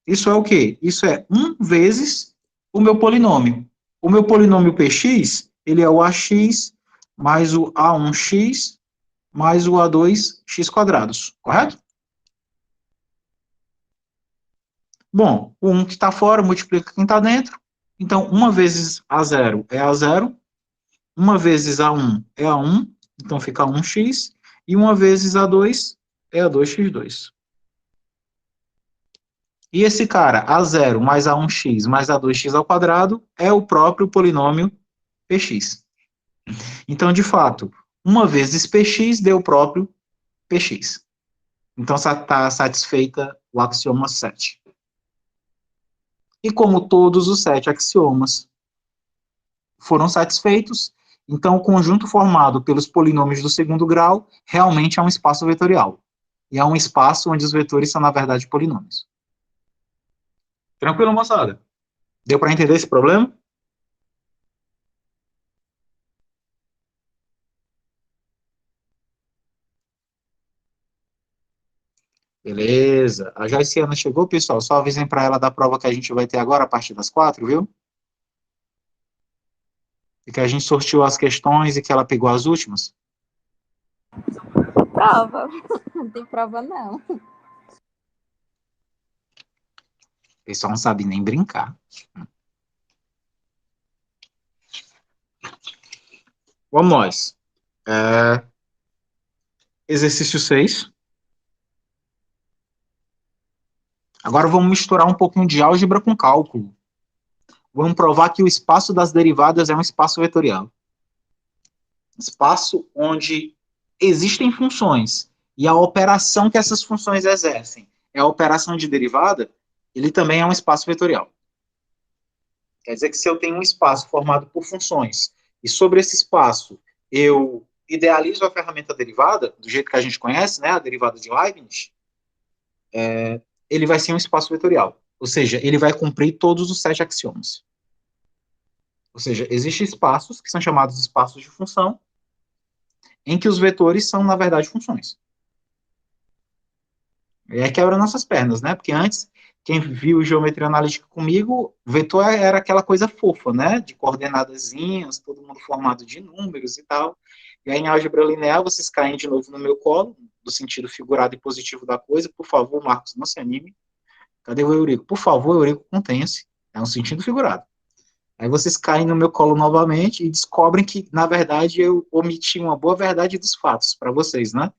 isso é o quê? Isso é 1 vezes o meu polinômio. O meu polinômio px, ele é o ax mais o a1x mais o a2x quadrados, correto? Bom, o 1 que está fora multiplica quem está dentro. Então, 1 vezes a0 é a0, 1 vezes a1 é a1, então fica 1x, e 1 vezes a2 é a2x2. E esse cara, a0 mais a1x mais a2x ao quadrado, é o próprio polinômio px. Então, de fato, 1 vezes px deu o próprio px. Então, está satisfeita o axioma 7. E como todos os 7 axiomas foram satisfeitos, então o conjunto formado pelos polinômios do segundo grau realmente é um espaço vetorial. E é um espaço onde os vetores são, na verdade, polinômios. Tranquilo, moçada? Deu para entender esse problema? Beleza. A Joyciana chegou, pessoal. Só avisem para ela da prova que a gente vai ter agora, a partir das 4, viu? E que a gente sorteou as questões e que ela pegou as últimas. Prova. Não tem prova, não. O pessoal não sabe nem brincar. Vamos nós. Exercício 6. Agora vamos misturar um pouquinho de álgebra com cálculo. Vamos provar que o espaço das derivadas é um espaço vetorial. Espaço onde existem funções e a operação que essas funções exercem é a operação de derivada, ele também é um espaço vetorial. Quer dizer que se eu tenho um espaço formado por funções e sobre esse espaço eu idealizo a ferramenta derivada, do jeito que a gente conhece, né, a derivada de Leibniz, ele vai ser um espaço vetorial. Ou seja, ele vai cumprir todos os 7 axiomas. Ou seja, existem espaços que são chamados espaços de função, em que os vetores são, na verdade, funções. E aí quebra nossas pernas, né? Porque antes, quem viu geometria analítica comigo, vetor era aquela coisa fofa, né? De coordenadazinhas, todo mundo formado de números e tal. E aí, em álgebra linear, vocês caem de novo no meu colo, do sentido figurado e positivo da coisa. Por favor, Marcos, não se anime. Cadê o Eurico? Por favor, Eurico, contenha-se. É um sentido figurado. Aí vocês caem no meu colo novamente e descobrem que, na verdade, eu omiti uma boa verdade dos fatos para vocês, né?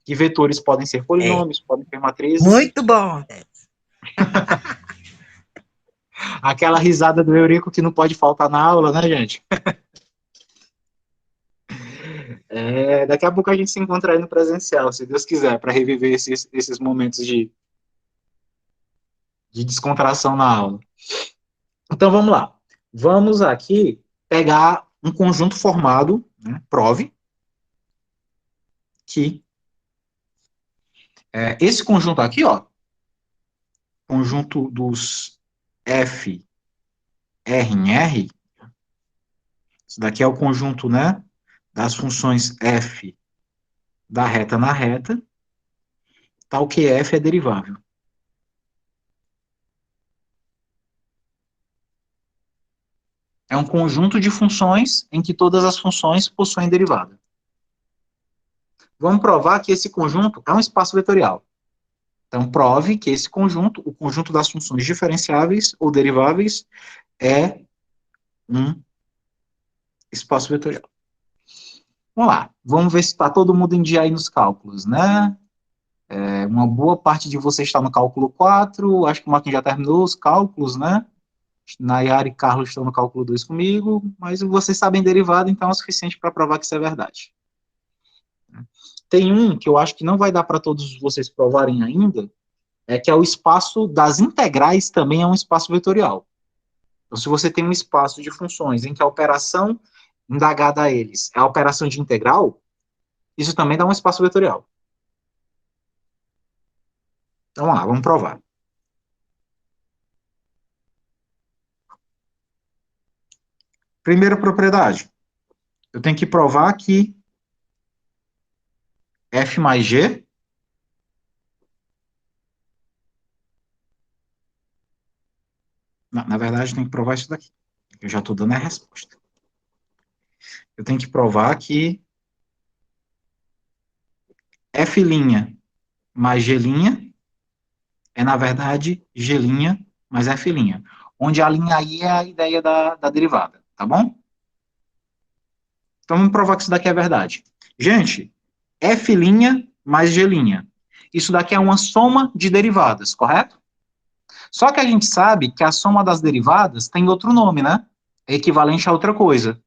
Que vetores podem ser polinômios, podem ser matrizes. Muito bom. Aquela risada do Eurico que não pode faltar na aula, né, gente? Daqui a pouco a gente se encontra aí no presencial, se Deus quiser, para reviver esses momentos de descontração na aula. Então, vamos lá. Vamos aqui pegar um conjunto formado, né, prove, que esse conjunto aqui, ó, conjunto dos F, R em R, isso daqui é o conjunto, né, das funções F da reta na reta, tal que F é derivável. É um conjunto de funções em que todas as funções possuem derivada. Vamos provar que esse conjunto é um espaço vetorial. Então, prove que esse conjunto, o conjunto das funções diferenciáveis ou deriváveis, é um espaço vetorial. Vamos lá, vamos ver se está todo mundo em dia aí nos cálculos, né? Uma boa parte de vocês está no cálculo 4, acho que o Marquinhos já terminou os cálculos, né? Nayara e Carlos estão no cálculo 2 comigo, mas vocês sabem derivada, então é o suficiente para provar que isso é verdade. Tem um que eu acho que não vai dar para todos vocês provarem ainda, que é o espaço das integrais também é um espaço vetorial. Então, se você tem um espaço de funções em que a operação indagada a eles é a operação de integral, isso também dá um espaço vetorial. Então, vamos lá, vamos provar. Primeira propriedade. Eu tenho que provar que F mais G na verdade, eu tenho que provar isso daqui. Eu já estou dando a resposta. Eu tenho que provar que F' mais G' é, na verdade, G' mais F', onde a linha aí é a ideia da derivada, tá bom? Então, vamos provar que isso daqui é verdade. Gente, F' mais G'. Isso daqui é uma soma de derivadas, correto? Só que a gente sabe que a soma das derivadas tem outro nome, né? É equivalente a outra coisa.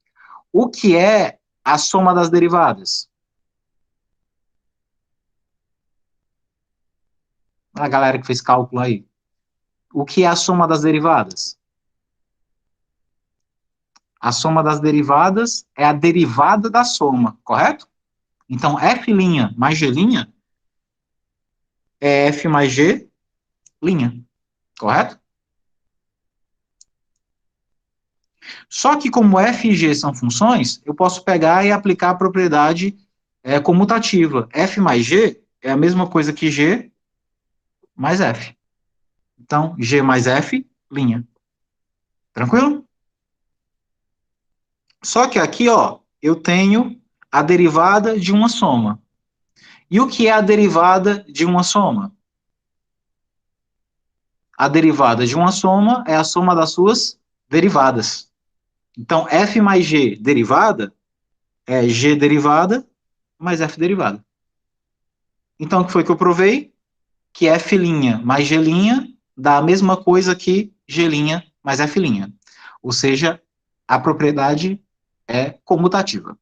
O que é a soma das derivadas? A galera que fez cálculo aí. O que é a soma das derivadas? A soma das derivadas é a derivada da soma, correto? Então, F' mais G' é F mais G', correto? Só que como F e G são funções, eu posso pegar e aplicar a propriedade comutativa. F mais G é a mesma coisa que G mais F. Então, G mais F'. Tranquilo? Só que aqui, ó, eu tenho a derivada de uma soma. E o que é a derivada de uma soma? A derivada de uma soma é a soma das suas derivadas. Então, F mais G derivada é G derivada mais F derivada. Então, o que foi que eu provei? Que F' mais G' dá a mesma coisa que G' mais F'. Ou seja, a propriedade é comutativa.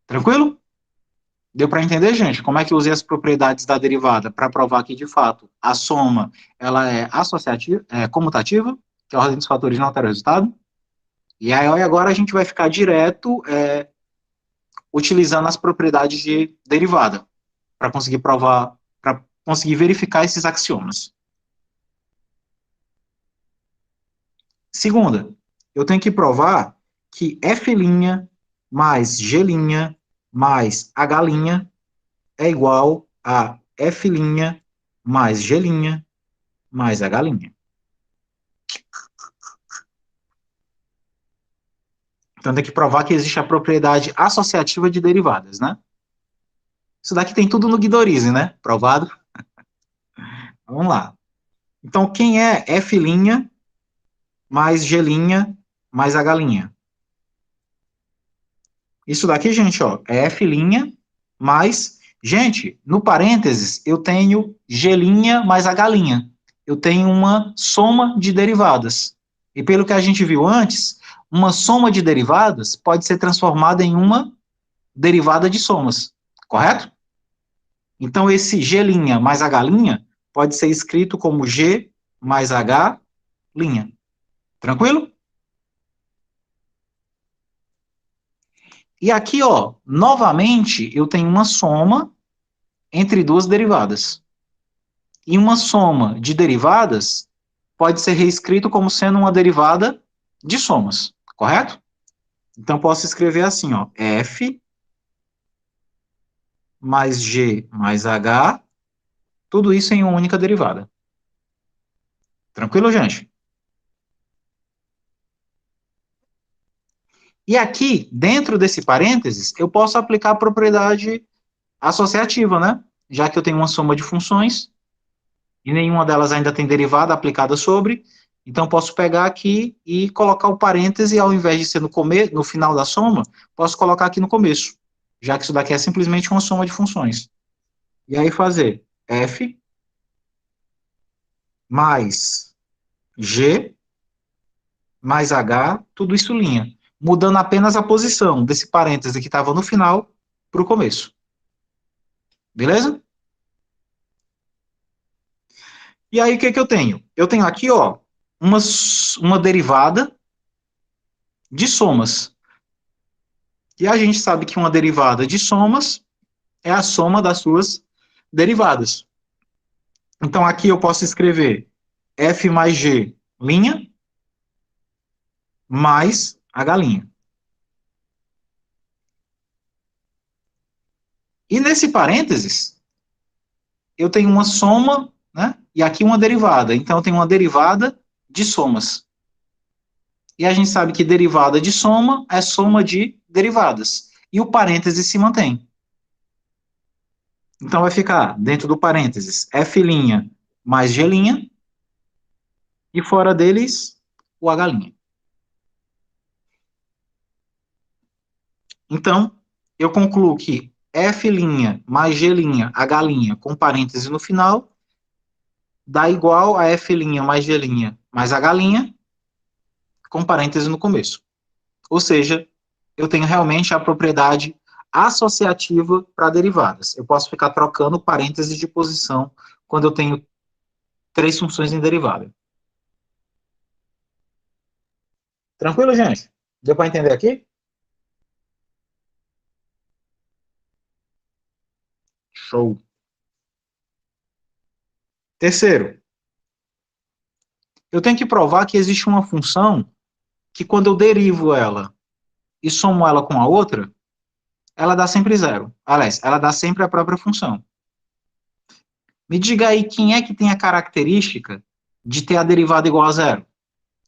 Tranquilo? Deu para entender, gente? Como é que eu usei as propriedades da derivada para provar que, de fato, a soma ela é associativa, comutativa, que a ordem dos fatores não altera o resultado. E aí agora a gente vai ficar direto utilizando as propriedades de derivada para conseguir provar, para conseguir verificar esses axiomas. Segunda, eu tenho que provar que F' mais G' mais H' é igual a F' mais G' mais H'. Então tem que provar que existe a propriedade associativa de derivadas, né? Isso daqui tem tudo no Guidorize, né? Provado. Vamos lá. Então, quem é F' mais G' mais H'? Isso daqui, gente, ó, é F' mais... Gente, no parênteses, eu tenho G' mais H'. Eu tenho uma soma de derivadas. E pelo que a gente viu antes, uma soma de derivadas pode ser transformada em uma derivada de somas, correto? Então, esse G' mais H' pode ser escrito como G mais H'. Tranquilo? E aqui, ó, novamente, eu tenho uma soma entre duas derivadas. E uma soma de derivadas pode ser reescrito como sendo uma derivada de somas, correto? Então, posso escrever assim, ó, F mais G mais H, tudo isso em uma única derivada. Tranquilo, gente? E aqui, dentro desse parênteses, eu posso aplicar a propriedade associativa, né? Já que eu tenho uma soma de funções, e nenhuma delas ainda tem derivada aplicada sobre, então posso pegar aqui e colocar o parêntese, ao invés de ser no final da soma, posso colocar aqui no começo, já que isso daqui é simplesmente uma soma de funções. E aí fazer F mais G mais H, tudo isso linha, mudando apenas a posição desse parêntese que estava no final para o começo. Beleza? E aí, o que eu tenho? Eu tenho aqui, ó, uma derivada de somas. E a gente sabe que uma derivada de somas é a soma das suas derivadas. Então, aqui eu posso escrever F mais G' mais H'. E nesse parênteses, eu tenho uma soma, né? E aqui uma derivada. Então, eu tenho uma derivada de somas. E a gente sabe que derivada de soma é soma de derivadas. E o parêntese se mantém. Então, vai ficar dentro do parênteses F' mais G', e fora deles, o H'. Então, eu concluo que F' mais G' H' com parêntese no final dá igual a F' mais G' mais H' com parêntese no começo. Ou seja, eu tenho realmente a propriedade associativa para derivadas. Eu posso ficar trocando parênteses de posição quando eu tenho três funções em derivada. Tranquilo, gente? Deu para entender aqui? Show. Terceiro, eu tenho que provar que existe uma função que quando eu derivo ela e somo ela com a outra, ela dá sempre zero. Aliás, ela dá sempre a própria função. Me diga aí quem é que tem a característica de ter a derivada igual a zero.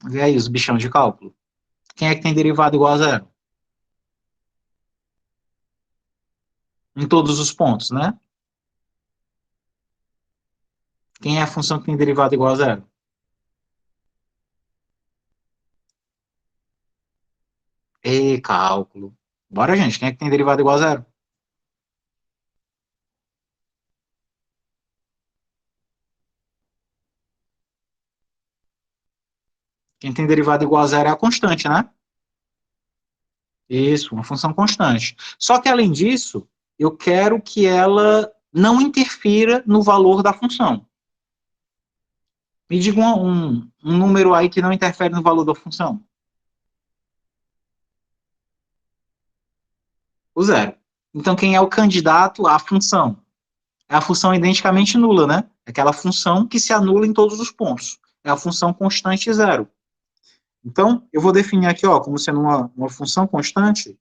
Vê aí os bichão de cálculo. Quem é que tem derivada igual a zero? Em todos os pontos, né? Quem é a função que tem derivada igual a zero? E cálculo. Bora, gente. Quem é que tem derivada igual a zero? Quem tem derivada igual a zero é a constante, né? Isso, uma função constante. Só que, além disso, eu quero que ela não interfira no valor da função. Me diga um número aí que não interfere no valor da função. o zero. Então, quem é o candidato à função? É a função identicamente nula, né? É aquela função que se anula em todos os pontos. É a função constante zero. Então, eu vou definir aqui, ó, como sendo uma função constante,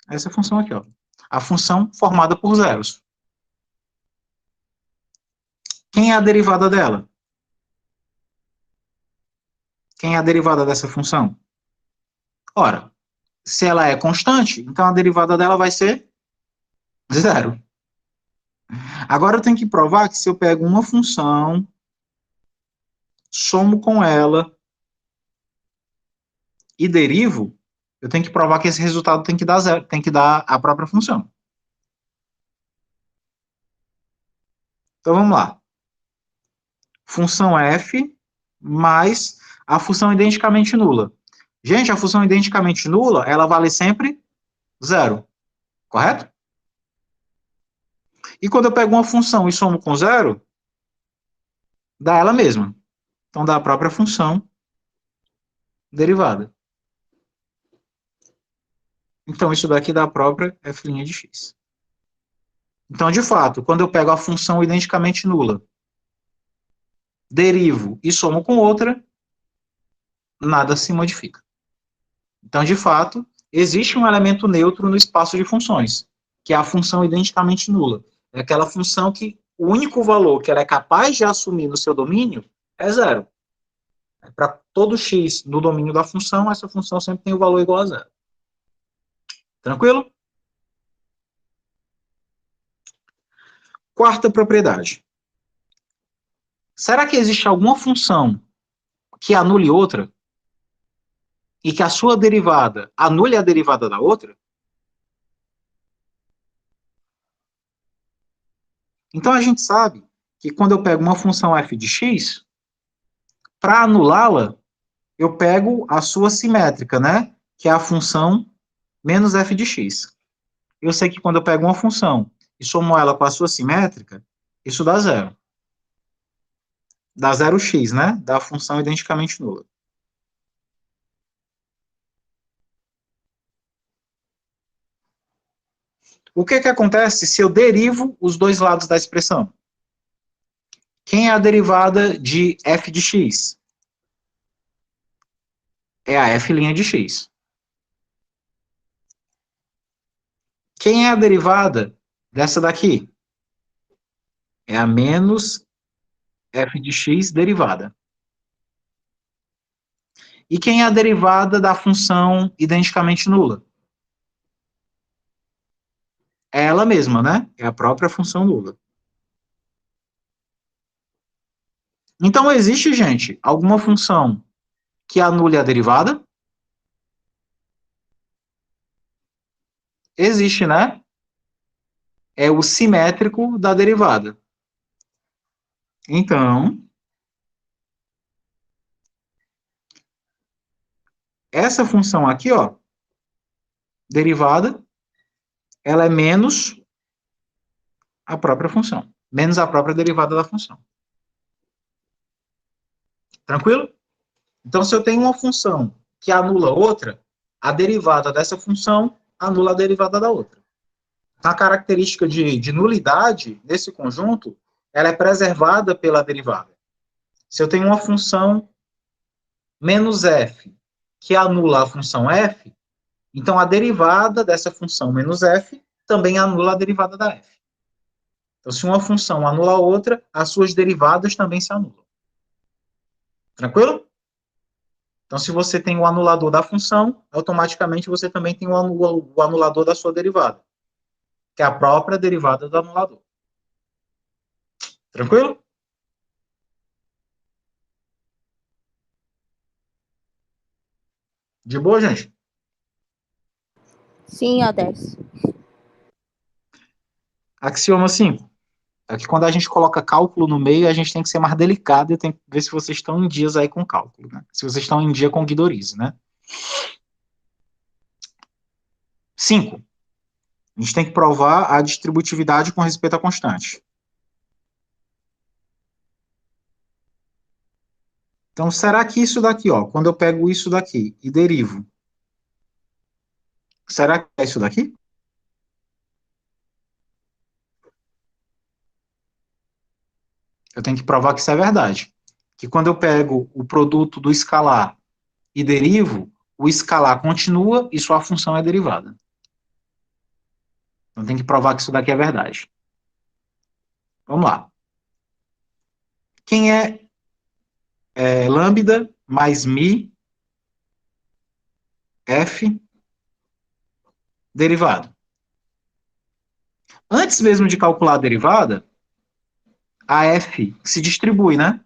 essa função aqui, ó. A função formada por zeros. Quem é a derivada dela? Quem é a derivada dessa função? Ora, se ela é constante, então a derivada dela vai ser zero. Agora eu tenho que provar que se eu pego uma função, somo com ela e derivo, eu tenho que provar que esse resultado tem que dar zero, tem que dar a própria função. Então vamos lá. Função f mais a função identicamente nula. Gente, a função identicamente nula, ela vale sempre zero, correto? E quando eu pego uma função e somo com zero, dá ela mesma. Então dá a própria função derivada. Então isso daqui dá a própria f' de x. Então, de fato, quando eu pego a função identicamente nula, derivo e somo com outra, nada se modifica. Então, de fato, existe um elemento neutro no espaço de funções, que é a função identicamente nula. É aquela função que o único valor que ela é capaz de assumir no seu domínio é zero. Para todo x no domínio da função, essa função sempre tem o valor igual a zero. Tranquilo? Quarta propriedade. Será que existe alguma função que anule outra e que a sua derivada anule a derivada da outra? Então a gente sabe que quando eu pego uma função f de x, para anulá-la, eu pego a sua simétrica, né? Que é a função menos f de x. Eu sei que quando eu pego uma função e somo ela com a sua simétrica, isso dá zero. Dá 0x, né? Da função identicamente nula. O que acontece se eu derivo os dois lados da expressão? Quem é a derivada de f de x? É a f' de x. Quem é a derivada dessa daqui? É a menos f de x derivada. E quem é a derivada da função identicamente nula? É ela mesma, né? É a própria função nula. Então, existe, gente, alguma função que anule a derivada? Existe, né? É o simétrico da derivada. Então, essa função aqui, ó, derivada, ela é menos a própria função. Menos a própria derivada da função. Tranquilo? Então, se eu tenho uma função que anula outra, a derivada dessa função anula a derivada da outra. A característica de nulidade nesse conjunto, ela é preservada pela derivada. Se eu tenho uma função menos f que anula a função f, então a derivada dessa função menos f também anula a derivada da f. Então, se uma função anula a outra, as suas derivadas também se anulam. Tranquilo? Então, se você tem o anulador da função, automaticamente você também tem o anulador da sua derivada, que é a própria derivada do anulador. Tranquilo? De boa, gente? Sim, Odécio. Axioma 5. É que quando a gente coloca cálculo no meio, a gente tem que ser mais delicado e tem que ver se vocês estão em dias aí com cálculo, né? Se vocês estão em dia com guidorize, né? 5. A gente tem que provar a distributividade com respeito à constante. Então, será que isso daqui, ó, quando eu pego isso daqui e derivo, será que é isso daqui? Eu tenho que provar que isso é verdade. Que quando eu pego o produto do escalar e derivo, o escalar continua e sua função é derivada. Então tem que provar que isso daqui é verdade. Vamos lá. Quem é lambda mais mi f derivado? Antes mesmo de calcular a derivada, a f se distribui, né?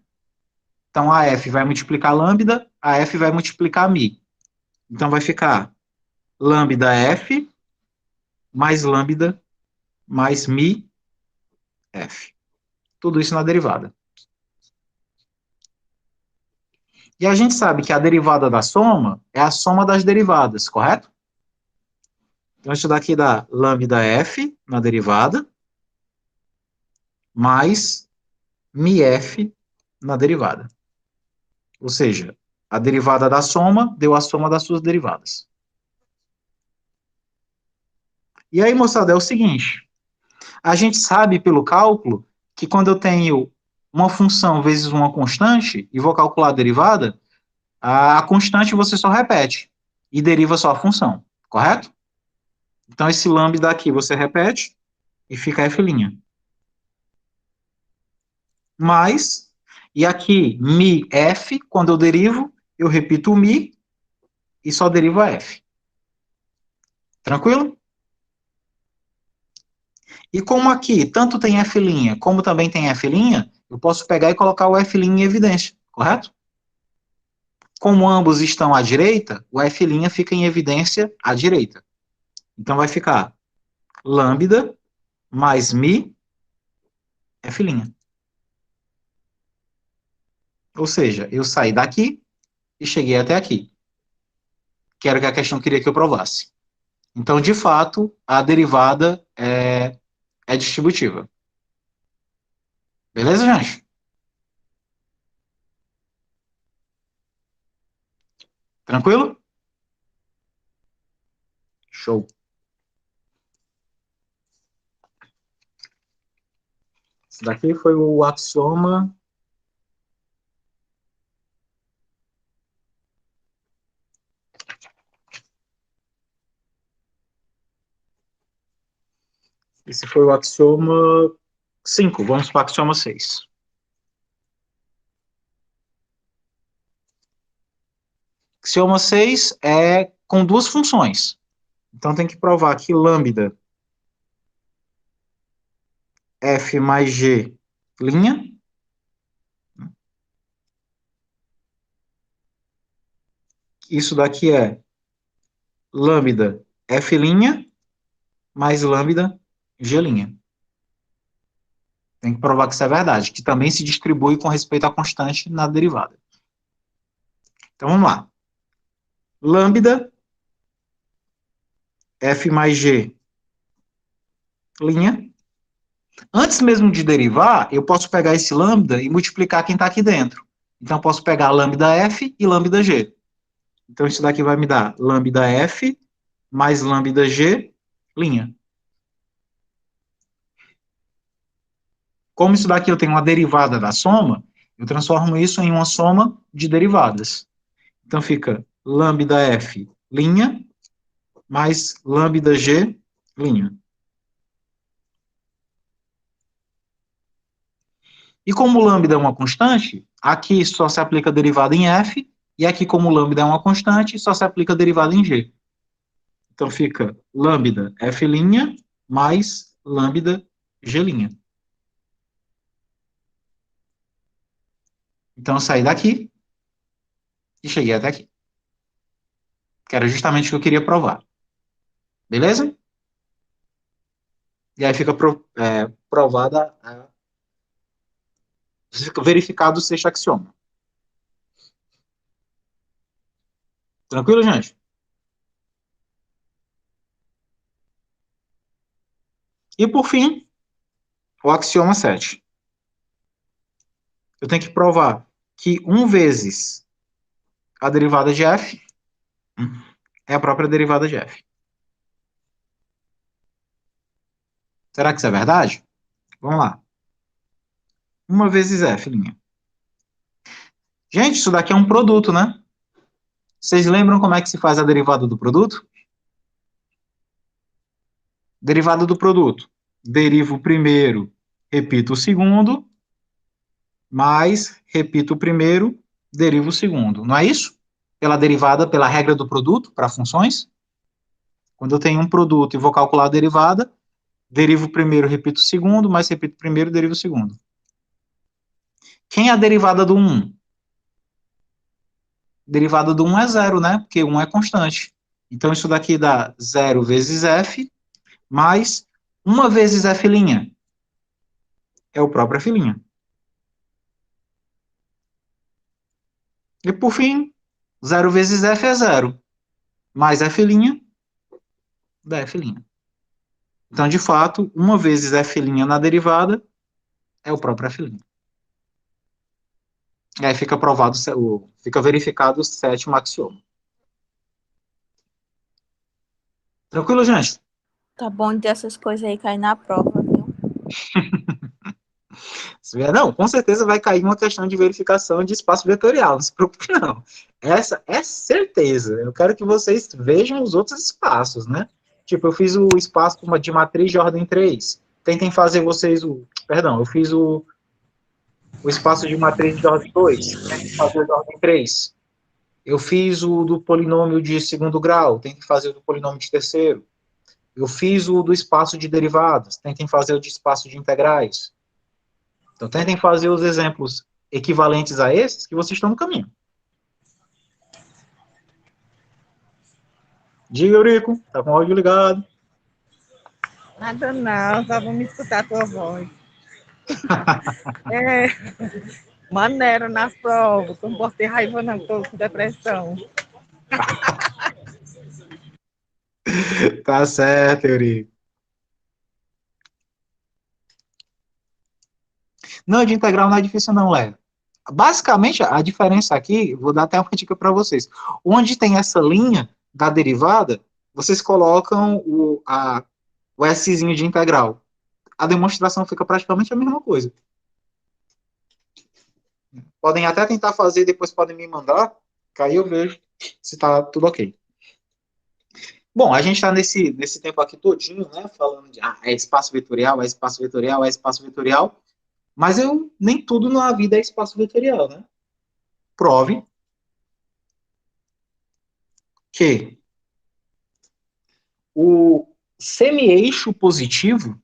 Então a f vai multiplicar lambda, a f vai multiplicar mi. Então vai ficar lambda f mais lambda mais mi f. Tudo isso na derivada. E a gente sabe que a derivada da soma é a soma das derivadas, correto? Então, isso daqui dá lambda f na derivada, mais μf na derivada. Ou seja, a derivada da soma deu a soma das suas derivadas. E aí, moçada, é o seguinte. A gente sabe pelo cálculo que quando eu tenho uma função vezes uma constante e vou calcular a derivada, a constante você só repete e deriva só a função, correto? Então, esse lambda aqui você repete e fica f'. Mais, e aqui, mi f, quando eu derivo, eu repito o mi e só derivo a f. Tranquilo? E como aqui tanto tem f' como também tem f', eu posso pegar e colocar o f' em evidência, correto? Como ambos estão à direita, o f' fica em evidência à direita. Então vai ficar lambda mais mi f'. Ou seja, eu saí daqui e cheguei até aqui. Que era o que a questão queria que eu provasse. Então, de fato, a derivada é distributiva. Beleza, gente? Tranquilo? Show. Esse daqui foi o axioma. Esse foi o axioma 5. Vamos para o axioma 6. Axioma 6 é com duas funções. Então, tem que provar que lambda f mais g', isso daqui é lambda f' mais lambda g'. Tem que provar que isso é verdade, que também se distribui com respeito à constante na derivada. Então, vamos lá. Lambda f mais g'. Antes mesmo de derivar, eu posso pegar esse lambda e multiplicar quem está aqui dentro. Então, eu posso pegar lambda f e lambda g. Então, isso daqui vai me dar lambda f mais lambda g'. Como isso daqui eu tenho uma derivada da soma, eu transformo isso em uma soma de derivadas. Então, fica lambda f' mais lambda g'. E como lambda é uma constante, aqui só se aplica a derivada em f, e aqui como lambda é uma constante, só se aplica a derivada em g. Então fica lambda f' mais lambda g'. Então eu saí daqui e cheguei até aqui. Que era justamente o que eu queria provar. Beleza? E aí fica provada, fica verificado o sexto axioma. Tranquilo, gente? E por fim, o axioma 7. Eu tenho que provar que 1 vezes a derivada de f é a própria derivada de f. Será que isso é verdade? Vamos lá. 1 vezes f'. Gente, isso daqui é um produto, né? Vocês lembram como é que se faz a derivada do produto? Derivada do produto. Derivo o primeiro, repito o segundo, mais repito o primeiro, derivo o segundo. Não é isso? Pela derivada, pela regra do produto, para funções. Quando eu tenho um produto e vou calcular a derivada, derivo o primeiro, repito o segundo, mais repito o primeiro, derivo o segundo. Quem é a derivada do 1? Derivada do 1 é zero, né? Porque 1 é constante. Então, isso daqui dá 0 vezes f, mais 1 vezes f'. É o próprio f'. E, por fim, 0 vezes f é 0, mais f' dá f'. Então, de fato, 1 vezes f' na derivada é o próprio f'. E aí fica provado, fica verificado o sétimo axioma. Tranquilo, gente? Tá bom de essas coisas aí cair na prova, viu? Não, com certeza vai cair uma questão de verificação de espaço vetorial, não se preocupe não. Essa é certeza. Eu quero que vocês vejam os outros espaços, né? Tipo, eu fiz o espaço de matriz de ordem 3. Tentem fazer vocês Perdão, eu fiz o espaço de matriz de ordem 2. Tentem fazer o de ordem 3. Eu fiz o do polinômio de segundo grau. Tentem fazer o do polinômio de terceiro. Eu fiz o do espaço de derivadas. Tentem fazer o de espaço de integrais. Então, tentem fazer os exemplos equivalentes a esses que vocês estão no caminho. Diga, Eurico, tá com o áudio ligado. Nada não, só vamos escutar a tua voz. Maneiro nas provas, não posso ter raiva não, estou com depressão. Tá certo, Eurico. Não, de integral não é difícil não, Léo. Basicamente, a diferença aqui, vou dar até uma dica para vocês. Onde tem essa linha da derivada, vocês colocam o Szinho de integral. A demonstração fica praticamente a mesma coisa. Podem até tentar fazer, depois podem me mandar, que aí eu vejo se está tudo ok. Bom, a gente está nesse tempo aqui todinho, né, falando de é espaço vetorial, é espaço vetorial, é espaço vetorial, mas nem tudo na vida é espaço vetorial, né? Prove que o semi-eixo positivo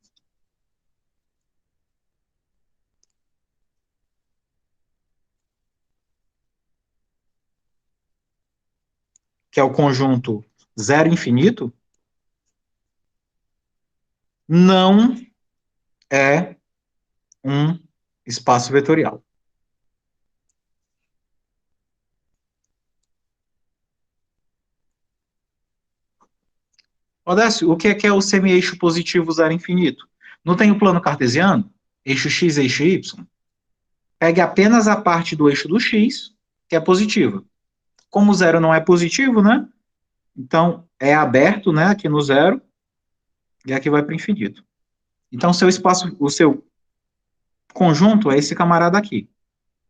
que é o conjunto zero infinito, não é um espaço vetorial. Odécio, o que é o semi-eixo positivo zero infinito? Não tem o plano cartesiano? Eixo x, eixo y? Pegue apenas a parte do eixo do x, que é positiva. Como o zero não é positivo, né? Então, é aberto, né, aqui no zero, e aqui vai para o infinito. Então, o seu conjunto é esse camarada aqui.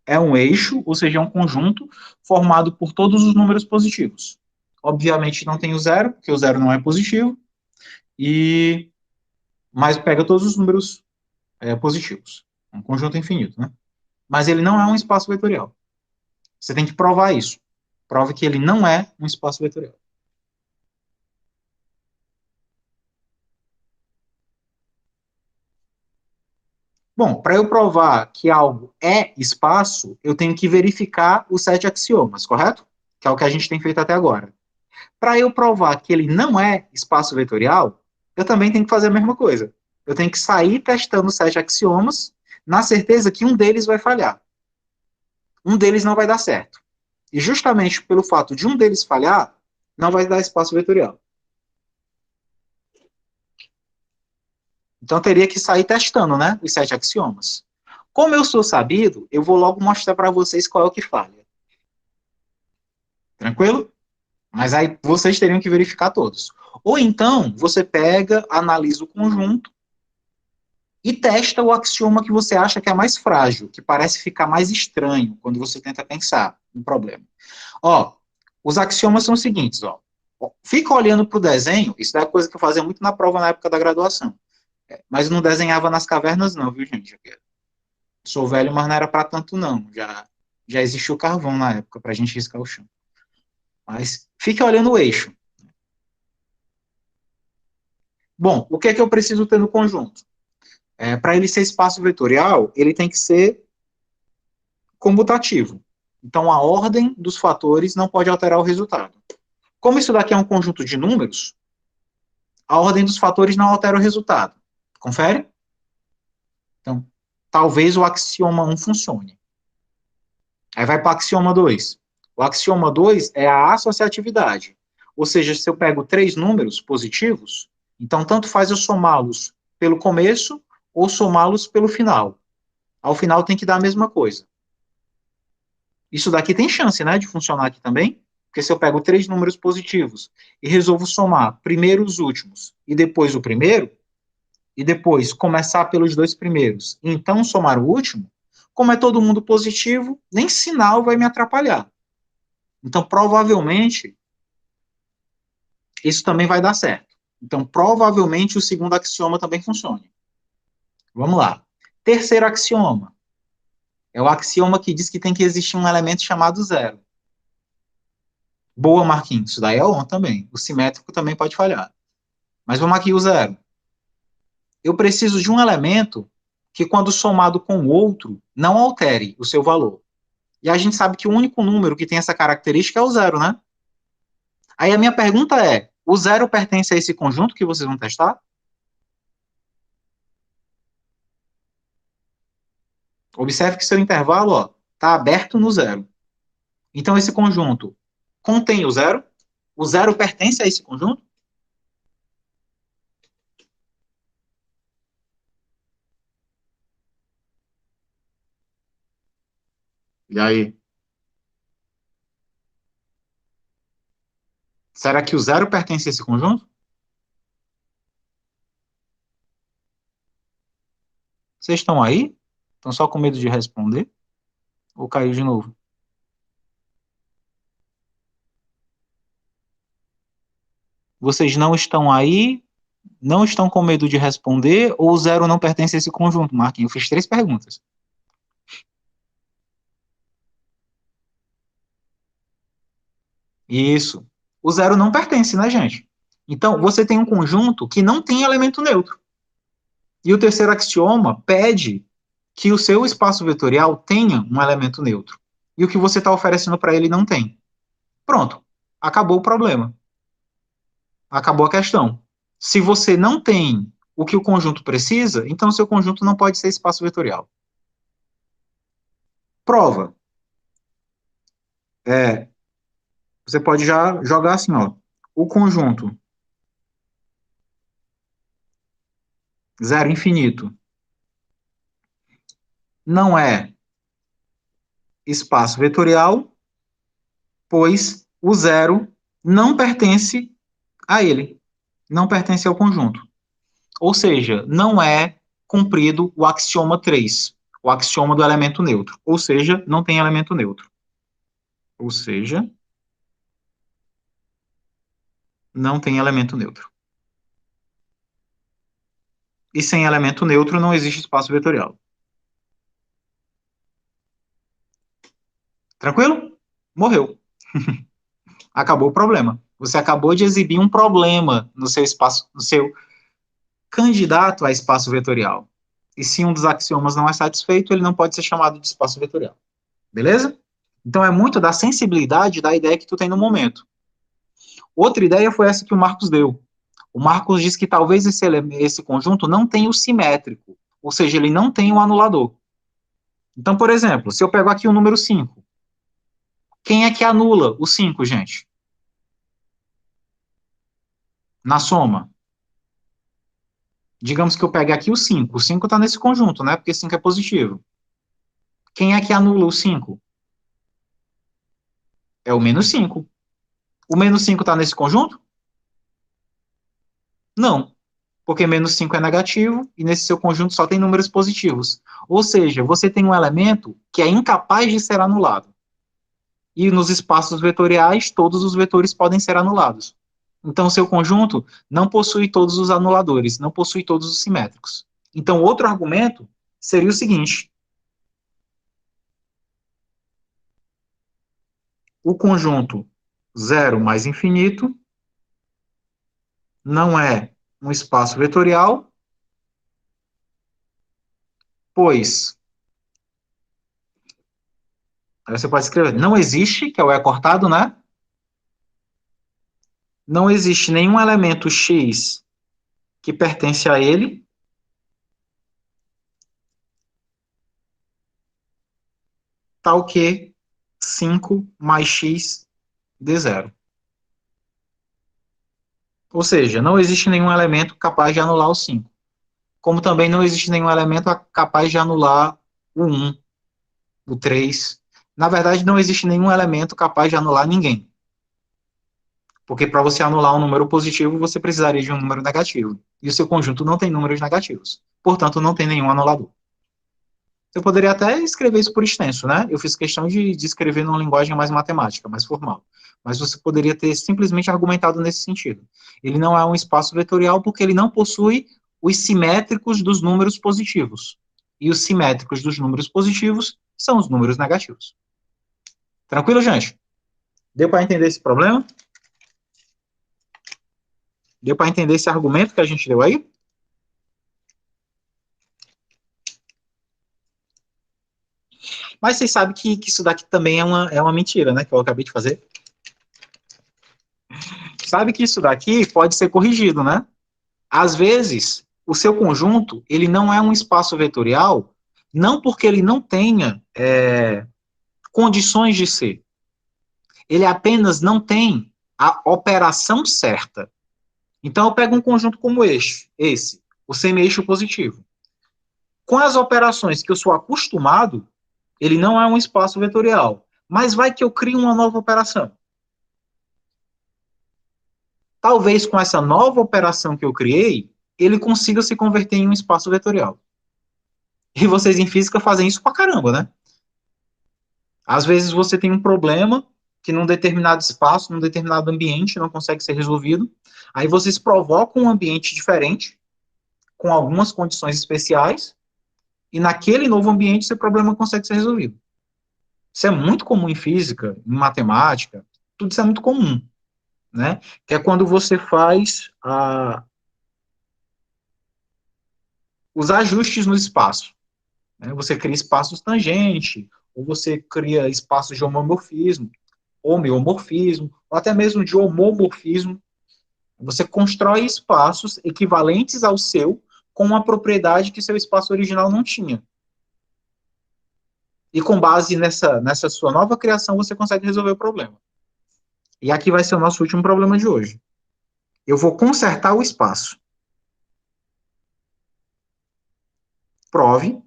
É um eixo, ou seja, é um conjunto formado por todos os números positivos. Obviamente não tem o zero, porque o zero não é positivo, mas pega todos os números positivos. É um conjunto infinito, né? Mas ele não é um espaço vetorial. Você tem que provar isso. Prove que ele não é um espaço vetorial. Bom, para eu provar que algo é espaço, eu tenho que verificar os 7 axiomas, correto? Que é o que a gente tem feito até agora. Para eu provar que ele não é espaço vetorial, eu também tenho que fazer a mesma coisa. Eu tenho que sair testando os 7 axiomas, na certeza que um deles vai falhar. Um deles não vai dar certo. E justamente pelo fato de um deles falhar, não vai dar espaço vetorial. Então, eu teria que sair testando, né, os 7 axiomas. Como eu sou sabido, eu vou logo mostrar para vocês qual é o que falha. Tranquilo? Mas aí vocês teriam que verificar todos. Ou então, você pega, analisa o conjunto e testa o axioma que você acha que é mais frágil, que parece ficar mais estranho quando você tenta pensar no problema. Ó, os axiomas são os seguintes, ó. Fica olhando para o desenho, isso é coisa que eu fazia muito na prova na época da graduação. Mas não desenhava nas cavernas não, viu, gente? Sou velho, mas não era para tanto não. Já existiu carvão na época para a gente riscar o chão. Mas fique olhando o eixo. Bom, o que é que eu preciso ter no conjunto? Para ele ser espaço vetorial, ele tem que ser comutativo. Então, a ordem dos fatores não pode alterar o resultado. Como isso daqui é um conjunto de números, a ordem dos fatores não altera o resultado. Confere? Então, talvez o axioma 1 funcione. Aí vai para o axioma 2. O axioma 2 é a associatividade. Ou seja, se eu pego 3 números positivos, então tanto faz eu somá-los pelo começo ou somá-los pelo final. Ao final tem que dar a mesma coisa. Isso daqui tem chance, né, de funcionar aqui também, porque se eu pego 3 números positivos e resolvo somar primeiro os últimos e depois o primeiro, e depois começar pelos 2 primeiros, e então somar o último, como é todo mundo positivo, nem sinal vai me atrapalhar. Então, provavelmente, isso também vai dar certo. Então, provavelmente, o segundo axioma também funcione. Vamos lá. Terceiro axioma. É o axioma que diz que tem que existir um elemento chamado zero. Boa, Marquinhos. Isso daí é on também. O simétrico também pode falhar. Mas vamos aqui o zero. Eu preciso de um elemento que, quando somado com o outro, não altere o seu valor. E a gente sabe que o único número que tem essa característica é o zero, né? Aí a minha pergunta é, o zero pertence a esse conjunto que vocês vão testar? Observe que seu intervalo está aberto no zero. Então, esse conjunto contém o zero? O zero pertence a esse conjunto? E aí? Será que o zero pertence a esse conjunto? Vocês estão aí? Estão só com medo de responder? Ou caiu de novo? Vocês não estão aí? Não estão com medo de responder? Ou o zero não pertence a esse conjunto, Marquinhos? Eu fiz 3 perguntas. Isso. O zero não pertence, né, gente? Então, você tem um conjunto que não tem elemento neutro. E o terceiro axioma pede que o seu espaço vetorial tenha um elemento neutro. E o que você está oferecendo para ele não tem. Pronto. Acabou o problema. Acabou a questão. Se você não tem o que o conjunto precisa, então o seu conjunto não pode ser espaço vetorial. Prova. Você pode já jogar assim, ó. O conjunto zero infinito não é espaço vetorial, pois o zero não pertence a ele, não pertence ao conjunto. Ou seja, não é cumprido o axioma 3, o axioma do elemento neutro. Ou seja, não tem elemento neutro. Ou seja, não tem elemento neutro. E sem elemento neutro não existe espaço vetorial. Tranquilo? Morreu. Acabou o problema. Você acabou de exibir um problema no seu espaço, no seu candidato a espaço vetorial. E se um dos axiomas não é satisfeito, ele não pode ser chamado de espaço vetorial. Beleza? Então é muito da sensibilidade da ideia que tu tem no momento. Outra ideia foi essa que o Marcos deu. O Marcos diz que talvez esse conjunto não tenha o simétrico, ou seja, ele não tem o anulador. Então, por exemplo, se eu pego aqui o número 5, quem é que anula o 5, gente? Na soma. Digamos que eu pegue aqui o 5. O 5 está nesse conjunto, né? Porque 5 é positivo. Quem é que anula o 5? É o menos 5. O menos 5 está nesse conjunto? Não. porque menos 5 é negativo, e nesse seu conjunto só tem números positivos. Ou seja, você tem um elemento que é incapaz de ser anulado. E nos espaços vetoriais, todos os vetores podem ser anulados. Então, o seu conjunto não possui todos os anuladores, não possui todos os simétricos. Então, outro argumento seria o seguinte: o conjunto 0 mais infinito não é um espaço vetorial, pois, aí você pode escrever, não existe, que é o E cortado, né? Não existe nenhum elemento x que pertence a ele, tal que 5 mais x dê zero. Ou seja, não existe nenhum elemento capaz de anular o 5. Como também não existe nenhum elemento capaz de anular o 1, o 3. Na verdade, não existe nenhum elemento capaz de anular ninguém. Porque para você anular um número positivo, você precisaria de um número negativo. E o seu conjunto não tem números negativos. Portanto, não tem nenhum anulador. Eu poderia até escrever isso por extenso, né? Eu fiz questão de escrever numa linguagem mais matemática, mais formal. Mas você poderia ter simplesmente argumentado nesse sentido. Ele não é um espaço vetorial porque ele não possui os simétricos dos números positivos. E os simétricos dos números positivos são os números negativos. Tranquilo, gente? Deu para entender esse problema? Deu para entender esse argumento que a gente deu aí? Mas vocês sabem que isso daqui também é uma mentira, né? Que eu acabei de fazer. Sabe que isso daqui pode ser corrigido, né? Às vezes, o seu conjunto, ele não é um espaço vetorial, não porque ele não tenha condições de ser. Ele apenas não tem a operação certa. Então, eu pego um conjunto como esse, o semi-eixo positivo. Com as operações que eu sou acostumado, ele não é um espaço vetorial. Mas vai que eu crio uma nova operação. Talvez com essa nova operação que eu criei, ele consiga se converter em um espaço vetorial. E vocês em física fazem isso pra caramba, né? Às vezes você tem um problema que num determinado espaço, num determinado ambiente não consegue ser resolvido. Aí vocês provocam um ambiente diferente, com algumas condições especiais, e naquele novo ambiente seu problema consegue ser resolvido. Isso é muito comum em física, em matemática, tudo isso é muito comum, né? Que é quando você faz os ajustes no espaço. Né? Você cria espaços tangentes, ou você cria espaços de homeomorfismo, ou até mesmo de homomorfismo. Você constrói espaços equivalentes ao seu, com uma propriedade que seu espaço original não tinha. E com base nessa sua nova criação, você consegue resolver o problema. E aqui vai ser o nosso último problema de hoje. Eu vou consertar o espaço. Prove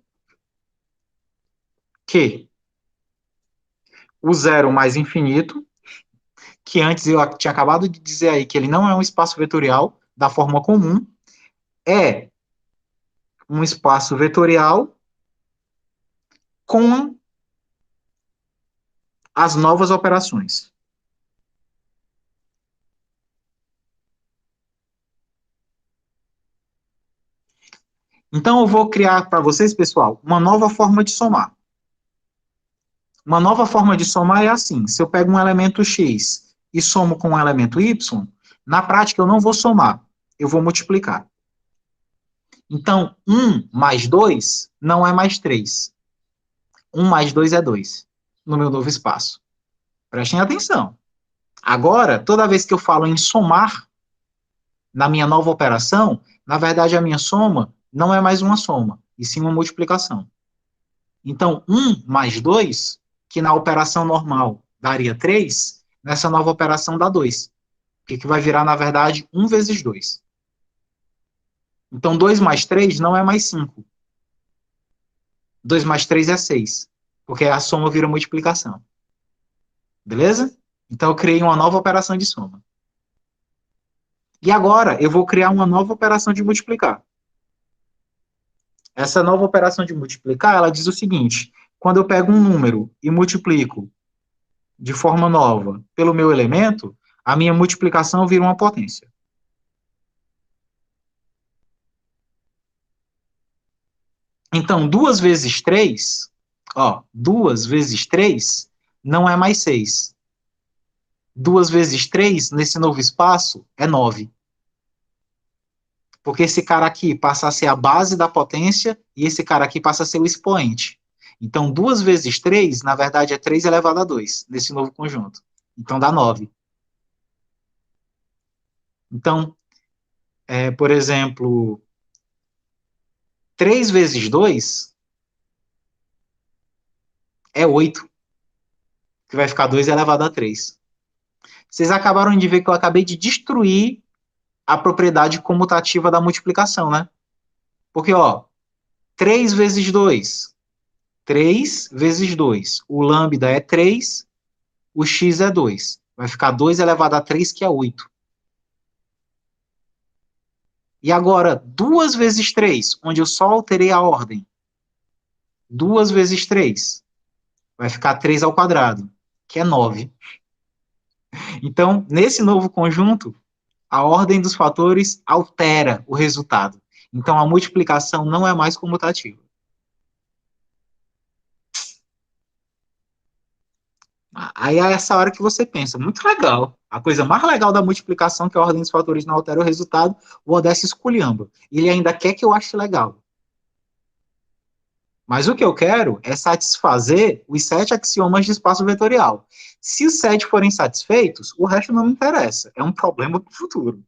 que o zero mais infinito, que antes eu tinha acabado de dizer aí que ele não é um espaço vetorial da forma comum, é um espaço vetorial com as novas operações. Então, eu vou criar para vocês, pessoal, uma nova forma de somar. Uma nova forma de somar é assim: se eu pego um elemento x e somo com um elemento y, na prática eu não vou somar, eu vou multiplicar. Então, 1 mais 2 não é mais 3. 1 mais 2 é 2, no meu novo espaço. Prestem atenção. Agora, toda vez que eu falo em somar, na minha nova operação, na verdade a minha soma não é mais uma soma, e sim uma multiplicação. Então, 1 mais 2, que na operação normal daria 3, nessa nova operação dá 2. Que vai virar, na verdade, 1 vezes 2. Então, 2 mais 3 não é mais 5. 2 mais 3 é 6, porque a soma vira multiplicação. Beleza? Então, eu criei uma nova operação de soma. E agora eu vou criar uma nova operação de multiplicar. Essa nova operação de multiplicar, ela diz o seguinte: quando eu pego um número e multiplico de forma nova pelo meu elemento, a minha multiplicação vira uma potência. Então, 2 vezes 3, 2 vezes 3 não é mais 6. 2 vezes 3, nesse novo espaço, é 9. Porque esse cara aqui passa a ser a base da potência e esse cara aqui passa a ser o expoente. Então, 2 vezes 3, na verdade, é 3 elevado a 2, nesse novo conjunto. Então, dá 9. Então, por exemplo, 3 vezes 2 é 8, que vai ficar 2 elevado a 3. Vocês acabaram de ver que eu acabei de destruir a propriedade comutativa da multiplicação, né? Porque, 3 vezes 2, 3 vezes 2, o lambda é 3, o x é 2. Vai ficar 2 elevado a 3, que é 8. E agora, 2 vezes 3, onde eu só alterei a ordem. 2 vezes 3, vai ficar 3 ao quadrado, que é 9. Então, nesse novo conjunto, a ordem dos fatores altera o resultado. Então, a multiplicação não é mais comutativa. Aí é essa hora que você pensa, muito legal. A coisa mais legal da multiplicação, que a ordem dos fatores não altera o resultado, o Odessa esculhamba. Ele ainda quer que eu ache legal. Mas o que eu quero é satisfazer os 7 axiomas de espaço vetorial. Se os 7 forem satisfeitos, o resto não me interessa. É um problema para o futuro.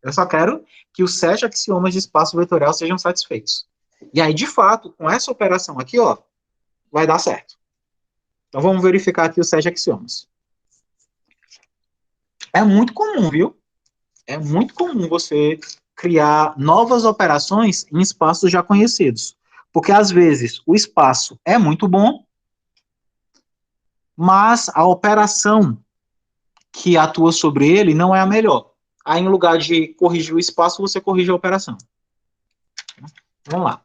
Eu só quero que os 7 axiomas de espaço vetorial sejam satisfeitos. E aí, de fato, com essa operação aqui, vai dar certo. Então, vamos verificar aqui os 7 axiomas. É muito comum, viu? É muito comum você criar novas operações em espaços já conhecidos. Porque, às vezes, o espaço é muito bom, mas a operação que atua sobre ele não é a melhor. Aí, em lugar de corrigir o espaço, você corrige a operação. Vamos lá.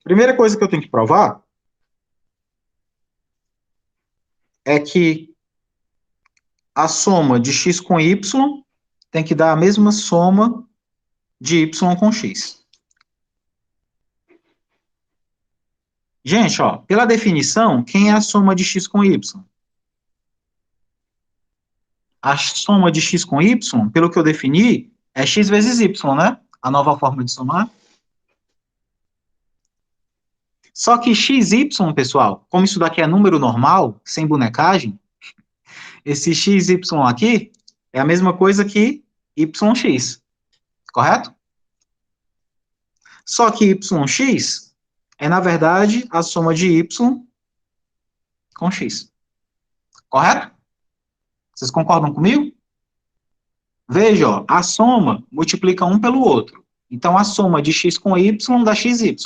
Primeira coisa que eu tenho que provar é que a soma de x com y tem que dar a mesma soma de y com x. Gente, pela definição, quem é a soma de x com y? A soma de x com y, pelo que eu defini, é x vezes y, né? A nova forma de somar. Só que xy, pessoal, como isso daqui é número normal, sem bonecagem, esse xy aqui é a mesma coisa que yx, correto? Só que yx é, na verdade, a soma de y com x. Correto? Vocês concordam comigo? Veja, a soma multiplica um pelo outro. Então, a soma de x com y dá xy.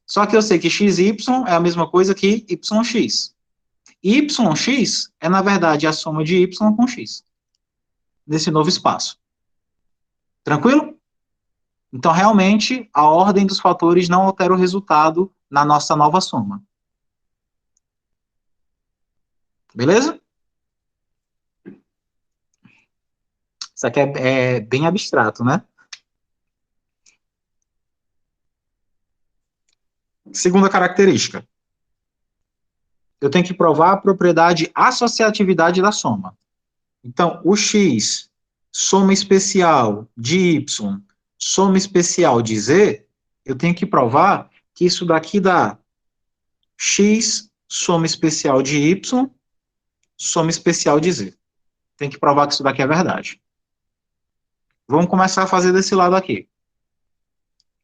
Só que eu sei que xy é a mesma coisa que yx. Yx é, na verdade, a soma de y com x. Nesse novo espaço. Tranquilo? Então, realmente, a ordem dos fatores não altera o resultado na nossa nova soma. Beleza? Isso aqui é bem abstrato, né? Segunda característica. Eu tenho que provar a propriedade associatividade da soma. Então, o x, soma especial de y, soma especial de z, eu tenho que provar que isso daqui dá x, soma especial de y, soma especial de z. Tem que provar que isso daqui é verdade. Vamos começar a fazer desse lado aqui.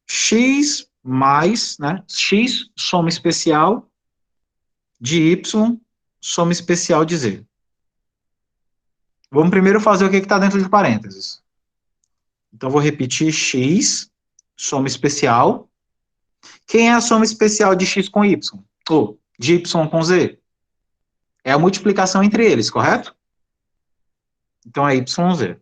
X mais, x, soma especial de y, soma especial de z. Vamos primeiro fazer o que está dentro de parênteses. Então, vou repetir x, soma especial. Quem é a soma especial de x com y? Ou de y com z? É a multiplicação entre eles, correto? Então é YZ.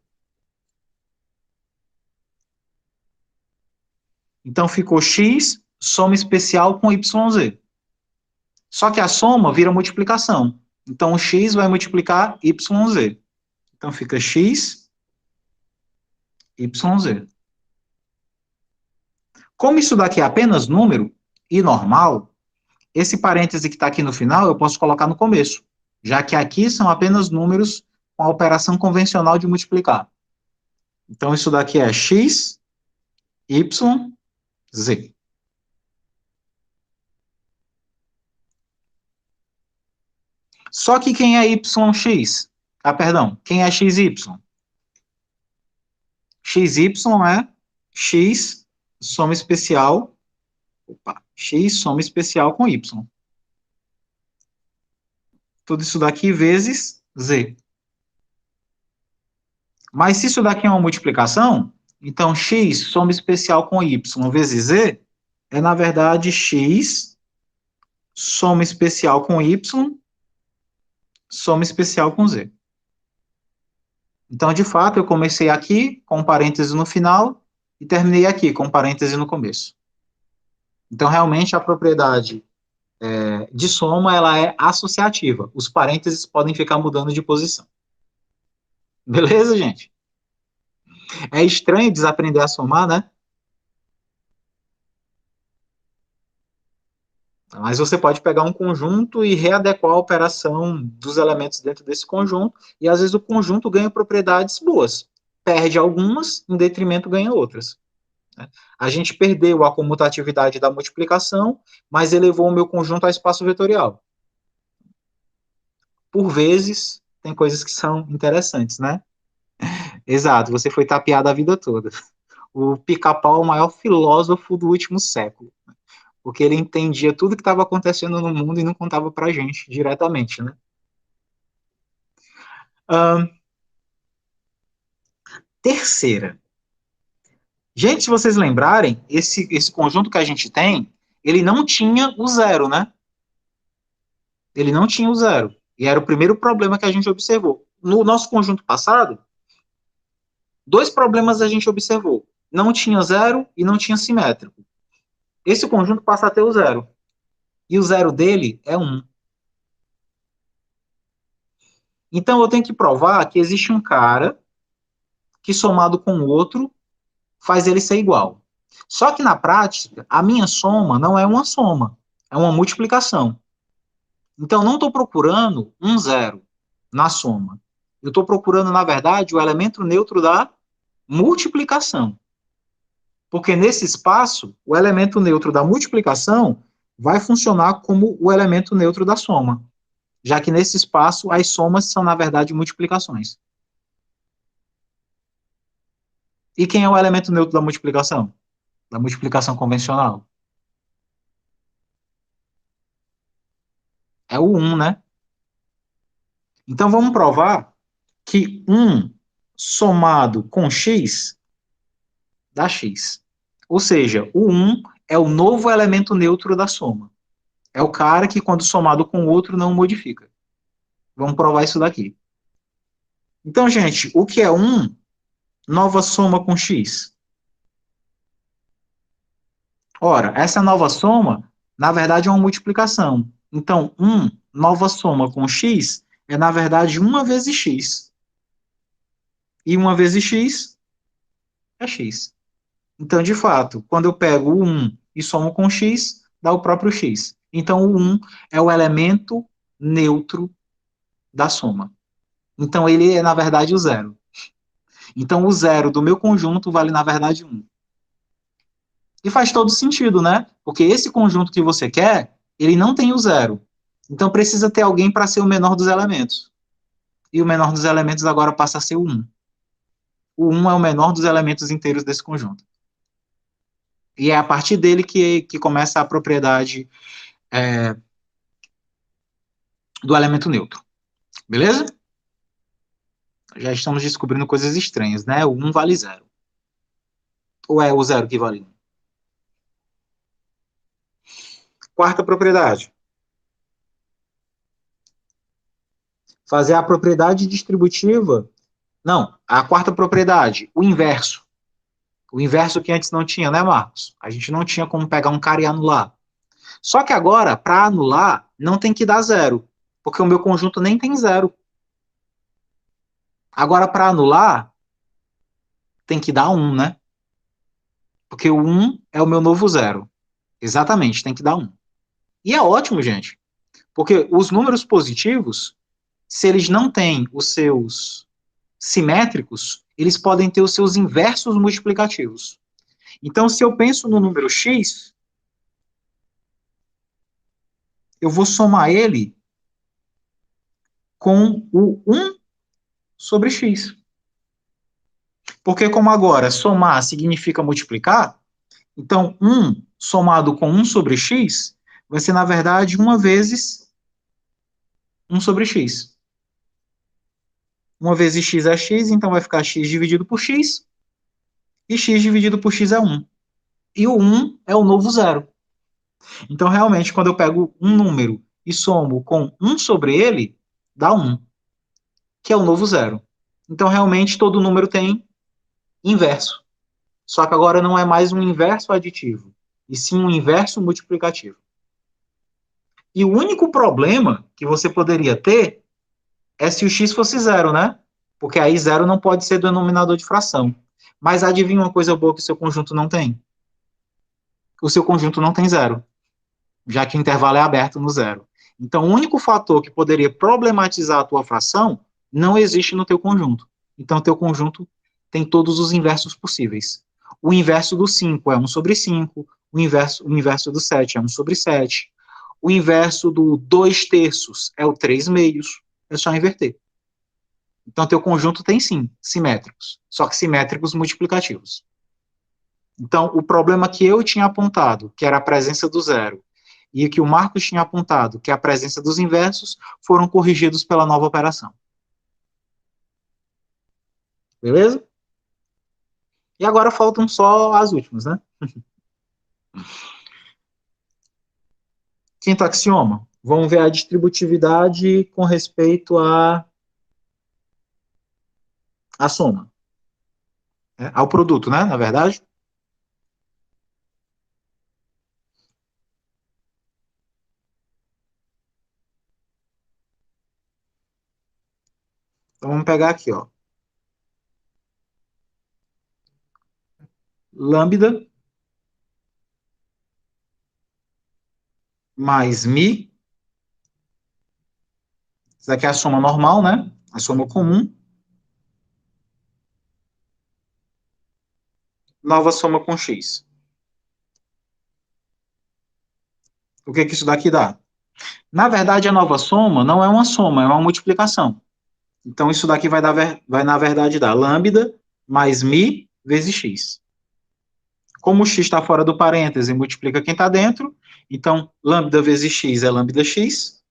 Então ficou X, soma especial com YZ. Só que a soma vira multiplicação. Então o X vai multiplicar YZ. Então fica X, YZ. Como isso daqui é apenas número e normal, esse parêntese que está aqui no final eu posso colocar no começo, já que aqui são apenas números com a operação convencional de multiplicar. Então isso daqui é X, Y, Z. Só que quem é YX? Ah, perdão, quem é XY? XY é X soma especial, X soma especial com Y. Tudo isso daqui vezes Z. Mas se isso daqui é uma multiplicação, então X soma especial com Y vezes Z é, na verdade, X soma especial com Y soma especial com Z. Então, de fato, eu comecei aqui com um parêntese no final e terminei aqui com um parêntese no começo. Então, realmente, a propriedade de soma ela é associativa. Os parênteses podem ficar mudando de posição. Beleza, gente? É estranho desaprender a somar, né? Mas você pode pegar um conjunto e readequar a operação dos elementos dentro desse conjunto, e às vezes o conjunto ganha propriedades boas. Perde algumas, em detrimento ganha outras. A gente perdeu a comutatividade da multiplicação, mas elevou o meu conjunto a espaço vetorial. Por vezes, tem coisas que são interessantes, né? Exato, você foi tapeado a vida toda. O Pica-Pau é o maior filósofo do último século, porque ele entendia tudo que estava acontecendo no mundo e não contava para a gente diretamente, né? Terceira. Gente, se vocês lembrarem, esse conjunto que a gente tem, ele não tinha o zero, né? Ele não tinha o zero. E era o primeiro problema que a gente observou. No nosso conjunto passado, dois problemas a gente observou. Não tinha zero e não tinha simétrico. Esse conjunto passa a ter o zero. E o zero dele é 1. Então eu tenho que provar que existe um cara que somado com o outro faz ele ser igual. Só que na prática, a minha soma não é uma soma, é uma multiplicação. Então eu não estou procurando um zero na soma. Eu estou procurando, na verdade, o elemento neutro da multiplicação. Porque nesse espaço, o elemento neutro da multiplicação vai funcionar como o elemento neutro da soma, já que nesse espaço as somas são, na verdade, multiplicações. E quem é o elemento neutro da multiplicação? Da multiplicação convencional? É o 1, né? Então vamos provar que 1 somado com x dá x. Ou seja, o 1 é o novo elemento neutro da soma. É o cara que, quando somado com o outro, não modifica. Vamos provar isso daqui. Então, gente, o que é 1? Nova soma com x. Ora, essa nova soma, na verdade, é uma multiplicação. Então, 1 nova soma com x é, na verdade, 1 vezes x. E 1 vezes x é x. Então, de fato, quando eu pego o 1 e somo com x, dá o próprio x. Então, o 1 é o elemento neutro da soma. Então, ele é, na verdade, o zero. Então, o zero do meu conjunto vale, na verdade, 1. E faz todo sentido, né? Porque esse conjunto que você quer, ele não tem o zero. Então, precisa ter alguém para ser o menor dos elementos. E o menor dos elementos agora passa a ser o 1. O 1 é o menor dos elementos inteiros desse conjunto. E é a partir dele que começa a propriedade do elemento neutro. Beleza? Já estamos descobrindo coisas estranhas, né? O 1 vale 0. Ou é o 0 que vale 1? Quarta propriedade. Fazer a propriedade distributiva Não, a quarta propriedade, o inverso. O inverso que antes não tinha, né, Marcos? A gente não tinha como pegar um cara e anular. Só que agora, para anular, não tem que dar zero, porque o meu conjunto nem tem zero. Agora, para anular, tem que dar 1, né? Porque o 1 é o meu novo zero. Exatamente, tem que dar 1. E é ótimo, gente, porque os números positivos, se eles não têm os seus simétricos, eles podem ter os seus inversos multiplicativos. Então, se eu penso no número x, eu vou somar ele com o 1 sobre x. Porque como agora somar significa multiplicar, então 1 somado com 1 sobre x vai ser, na verdade, 1 vezes 1 sobre x. 1 vezes x é x, então vai ficar x dividido por x, e x dividido por x é 1. E o 1 é o novo zero. Então, realmente, quando eu pego um número e somo com 1 sobre ele, dá 1, que é o novo zero. Então, realmente, todo número tem inverso. Só que agora não é mais um inverso aditivo, e sim um inverso multiplicativo. E o único problema que você poderia ter é se o x fosse zero, né? Porque aí zero não pode ser denominador de fração. Mas adivinha uma coisa boa que o seu conjunto não tem? O seu conjunto não tem zero, já que o intervalo é aberto no zero. Então, o único fator que poderia problematizar a tua fração não existe no teu conjunto. Então, o teu conjunto tem todos os inversos possíveis. O inverso do 5 é 1 sobre 5, o inverso do 7 é 1 sobre 7, o inverso do 2 terços é o 3 meios, é só inverter. Então, teu conjunto tem sim simétricos, só que simétricos multiplicativos. Então, o problema que eu tinha apontado, que era a presença do zero, e que o Marcos tinha apontado, que é a presença dos inversos, foram corrigidos pela nova operação. Beleza? E agora faltam só as últimas, né? Quinto axioma. Vamos ver a distributividade com respeito à soma. Ao produto, né? Na verdade. Então vamos pegar aqui, ó. Lambda mais mi. Isso aqui é a soma normal, né? A soma comum. Nova soma com x. O que isso daqui dá? Na verdade, a nova soma não é uma soma, é uma multiplicação. Então, isso daqui vai na verdade, dar lambda mais mi vezes x. Como o x está fora do parêntese, multiplica quem está dentro. Então, lambda vezes x é lambda x,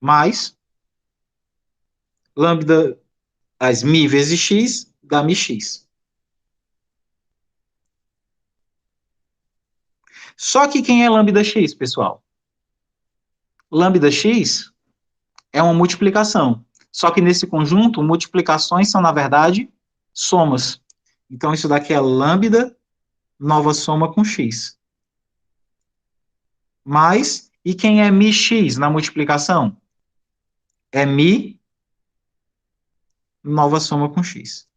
mais lambda, as mi vezes x, dá mi x. Só que quem é lambda x, pessoal? Lambda x é uma multiplicação. Só que nesse conjunto, multiplicações são, na verdade, somas. Então, isso daqui é lambda, nova soma com x. Mais, e quem é mi x na multiplicação? É mi, nova soma com x.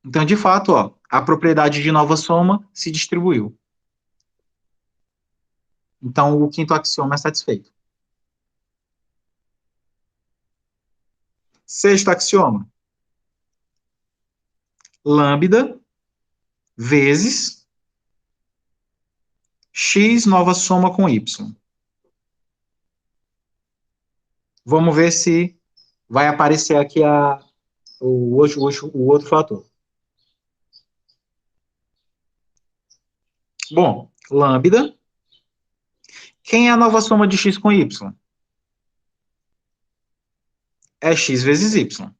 Então, de fato, ó, a propriedade de nova soma se distribuiu. Então, o quinto axioma é satisfeito. Sexto axioma. Lambda vezes x nova soma com y. Vamos ver se vai aparecer aqui o outro fator. Bom, lambda. Quem é a nova soma de x com y? É x vezes y.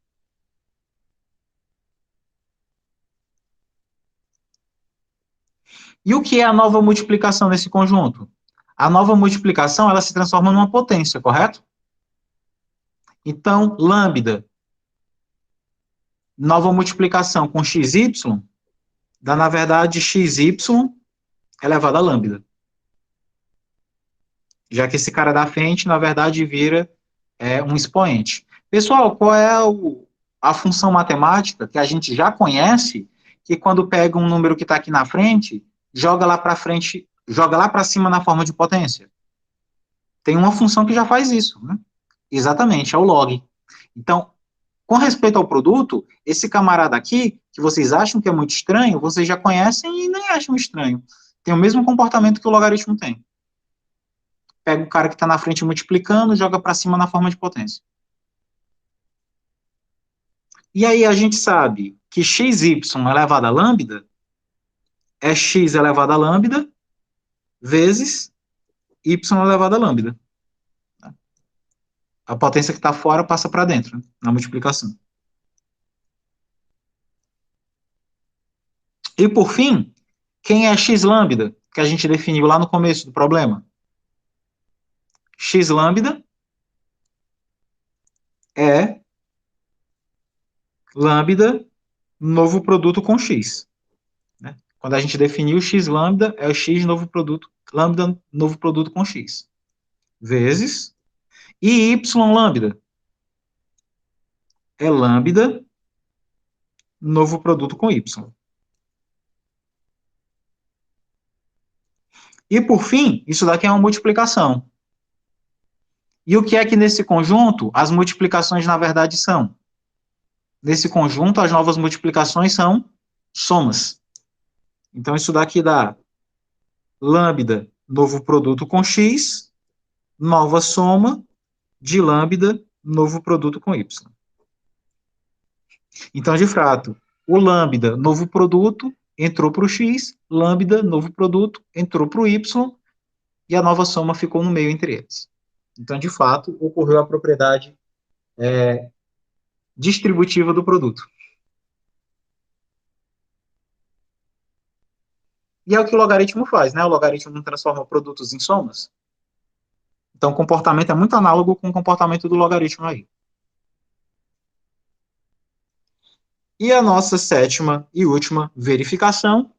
E o que é a nova multiplicação nesse conjunto? A nova multiplicação, ela se transforma numa potência, correto? Então, lambda nova multiplicação com xy dá, na verdade, xy elevado a lambda. Já que esse cara da frente, na verdade, vira um expoente. Pessoal, qual é a função matemática que a gente já conhece, que quando pega um número que está aqui na frente, joga lá para frente, joga lá para cima na forma de potência? Tem uma função que já faz isso, né? Exatamente, é o log. Então, com respeito ao produto, esse camarada aqui, que vocês acham que é muito estranho, vocês já conhecem e nem acham estranho. Tem o mesmo comportamento que o logaritmo tem. Pega o cara que está na frente multiplicando, joga para cima na forma de potência. E aí a gente sabe que xy elevado a lambda é x elevado a lambda vezes y elevado a lambda. A potência que está fora passa para dentro, né, na multiplicação. E por fim, quem é x lambda, que a gente definiu lá no começo do problema? X lambda é lambda novo produto com x. Né? Quando a gente definiu x lambda, é o x novo produto, lambda novo produto com x. Vezes, e y lambda é lambda novo produto com y. E por fim, isso daqui é uma multiplicação. E o que é que nesse conjunto as multiplicações na verdade são? Nesse conjunto, as novas multiplicações são somas. Então, isso daqui dá lambda, novo produto com x, nova soma de lambda, novo produto com y. Então, de fato, o lambda, novo produto, entrou para o x, lambda, novo produto, entrou para o y, e a nova soma ficou no meio entre eles. Então, de fato, ocorreu a propriedade distributiva do produto. E é o que o logaritmo faz, né? O logaritmo transforma produtos em somas. Então, o comportamento é muito análogo com o comportamento do logaritmo aí. E a nossa sétima e última verificação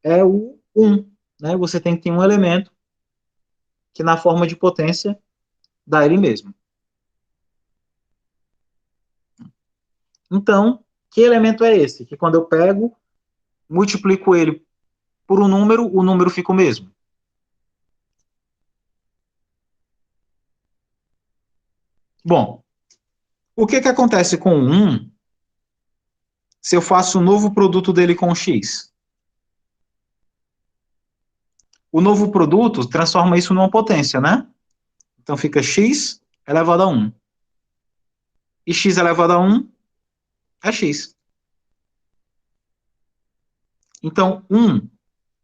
é o 1. Né? Você tem que ter um elemento que, na forma de potência, dá ele mesmo. Então, que elemento é esse? Que quando eu pego, multiplico ele por um número, o número fica o mesmo. Bom, o que acontece com o 1 se eu faço um novo produto dele com x? O novo produto transforma isso numa potência, né? Então fica x elevado a 1. E x elevado a 1 é x. Então, 1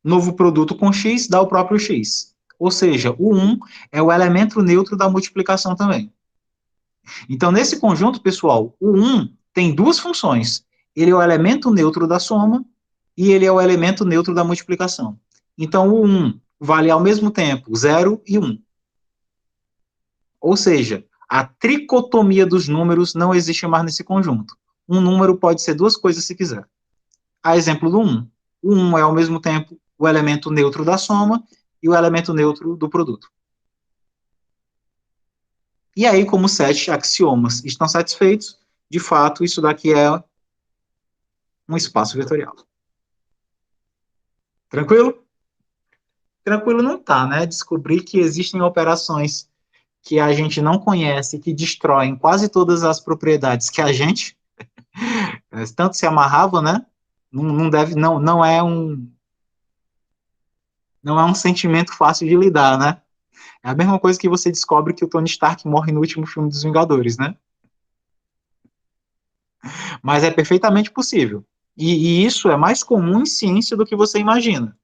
novo produto com x dá o próprio x. Ou seja, o 1 é o elemento neutro da multiplicação também. Então, nesse conjunto, pessoal, o 1 tem duas funções. Ele é o elemento neutro da soma e ele é o elemento neutro da multiplicação. Então, o 1 vale ao mesmo tempo 0 e 1. Ou seja, a tricotomia dos números não existe mais nesse conjunto. Um número pode ser duas coisas se quiser. A exemplo do 1. O 1 é ao mesmo tempo o elemento neutro da soma e o elemento neutro do produto. E aí, como 7 axiomas estão satisfeitos, de fato, isso daqui é um espaço vetorial. Tranquilo? Tranquilo não tá, né? Descobrir que existem operações que a gente não conhece, que destroem quase todas as propriedades que a gente tanto se amarrava, né? Não é um sentimento fácil de lidar, né? É a mesma coisa que você descobre que o Tony Stark morre no último filme dos Vingadores, né? Mas é perfeitamente possível. E isso é mais comum em ciência do que você imagina.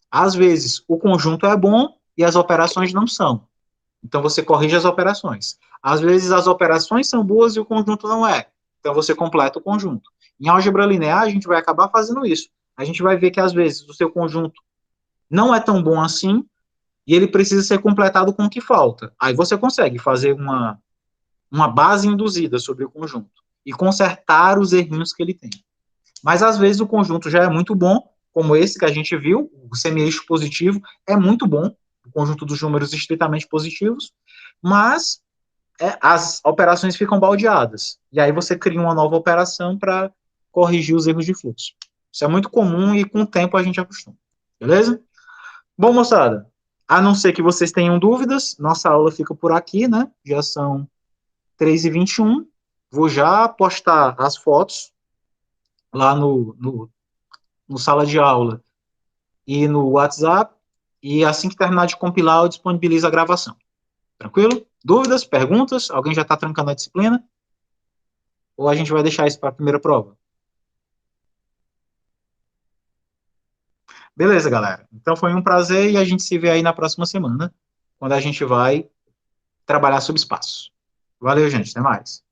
Às vezes, o conjunto é bom e as operações não são. Então, você corrige as operações. Às vezes, as operações são boas e o conjunto não é. Então, você completa o conjunto. Em álgebra linear, a gente vai acabar fazendo isso. A gente vai ver que, às vezes, o seu conjunto não é tão bom assim e ele precisa ser completado com o que falta. Aí você consegue fazer uma base induzida sobre o conjunto. e consertar os errinhos que ele tem. Mas, às vezes, o conjunto já é muito bom, como esse que a gente viu, o semi-eixo positivo é muito bom, o conjunto dos números estritamente positivos, mas as operações ficam baldeadas. E aí você cria uma nova operação para corrigir os erros de fluxo. Isso é muito comum e com o tempo a gente acostuma. Beleza? Bom, moçada, a não ser que vocês tenham dúvidas, nossa aula fica por aqui, né? Já são 3h21. Vou já postar as fotos lá no sala de aula e no WhatsApp, e assim que terminar de compilar, eu disponibilizo a gravação. Tranquilo? Dúvidas? Perguntas? Alguém já está trancando a disciplina? Ou a gente vai deixar isso para a primeira prova? Beleza, galera. Então foi um prazer e a gente se vê aí na próxima semana, quando a gente vai trabalhar sobre espaço. Valeu, gente. Até mais.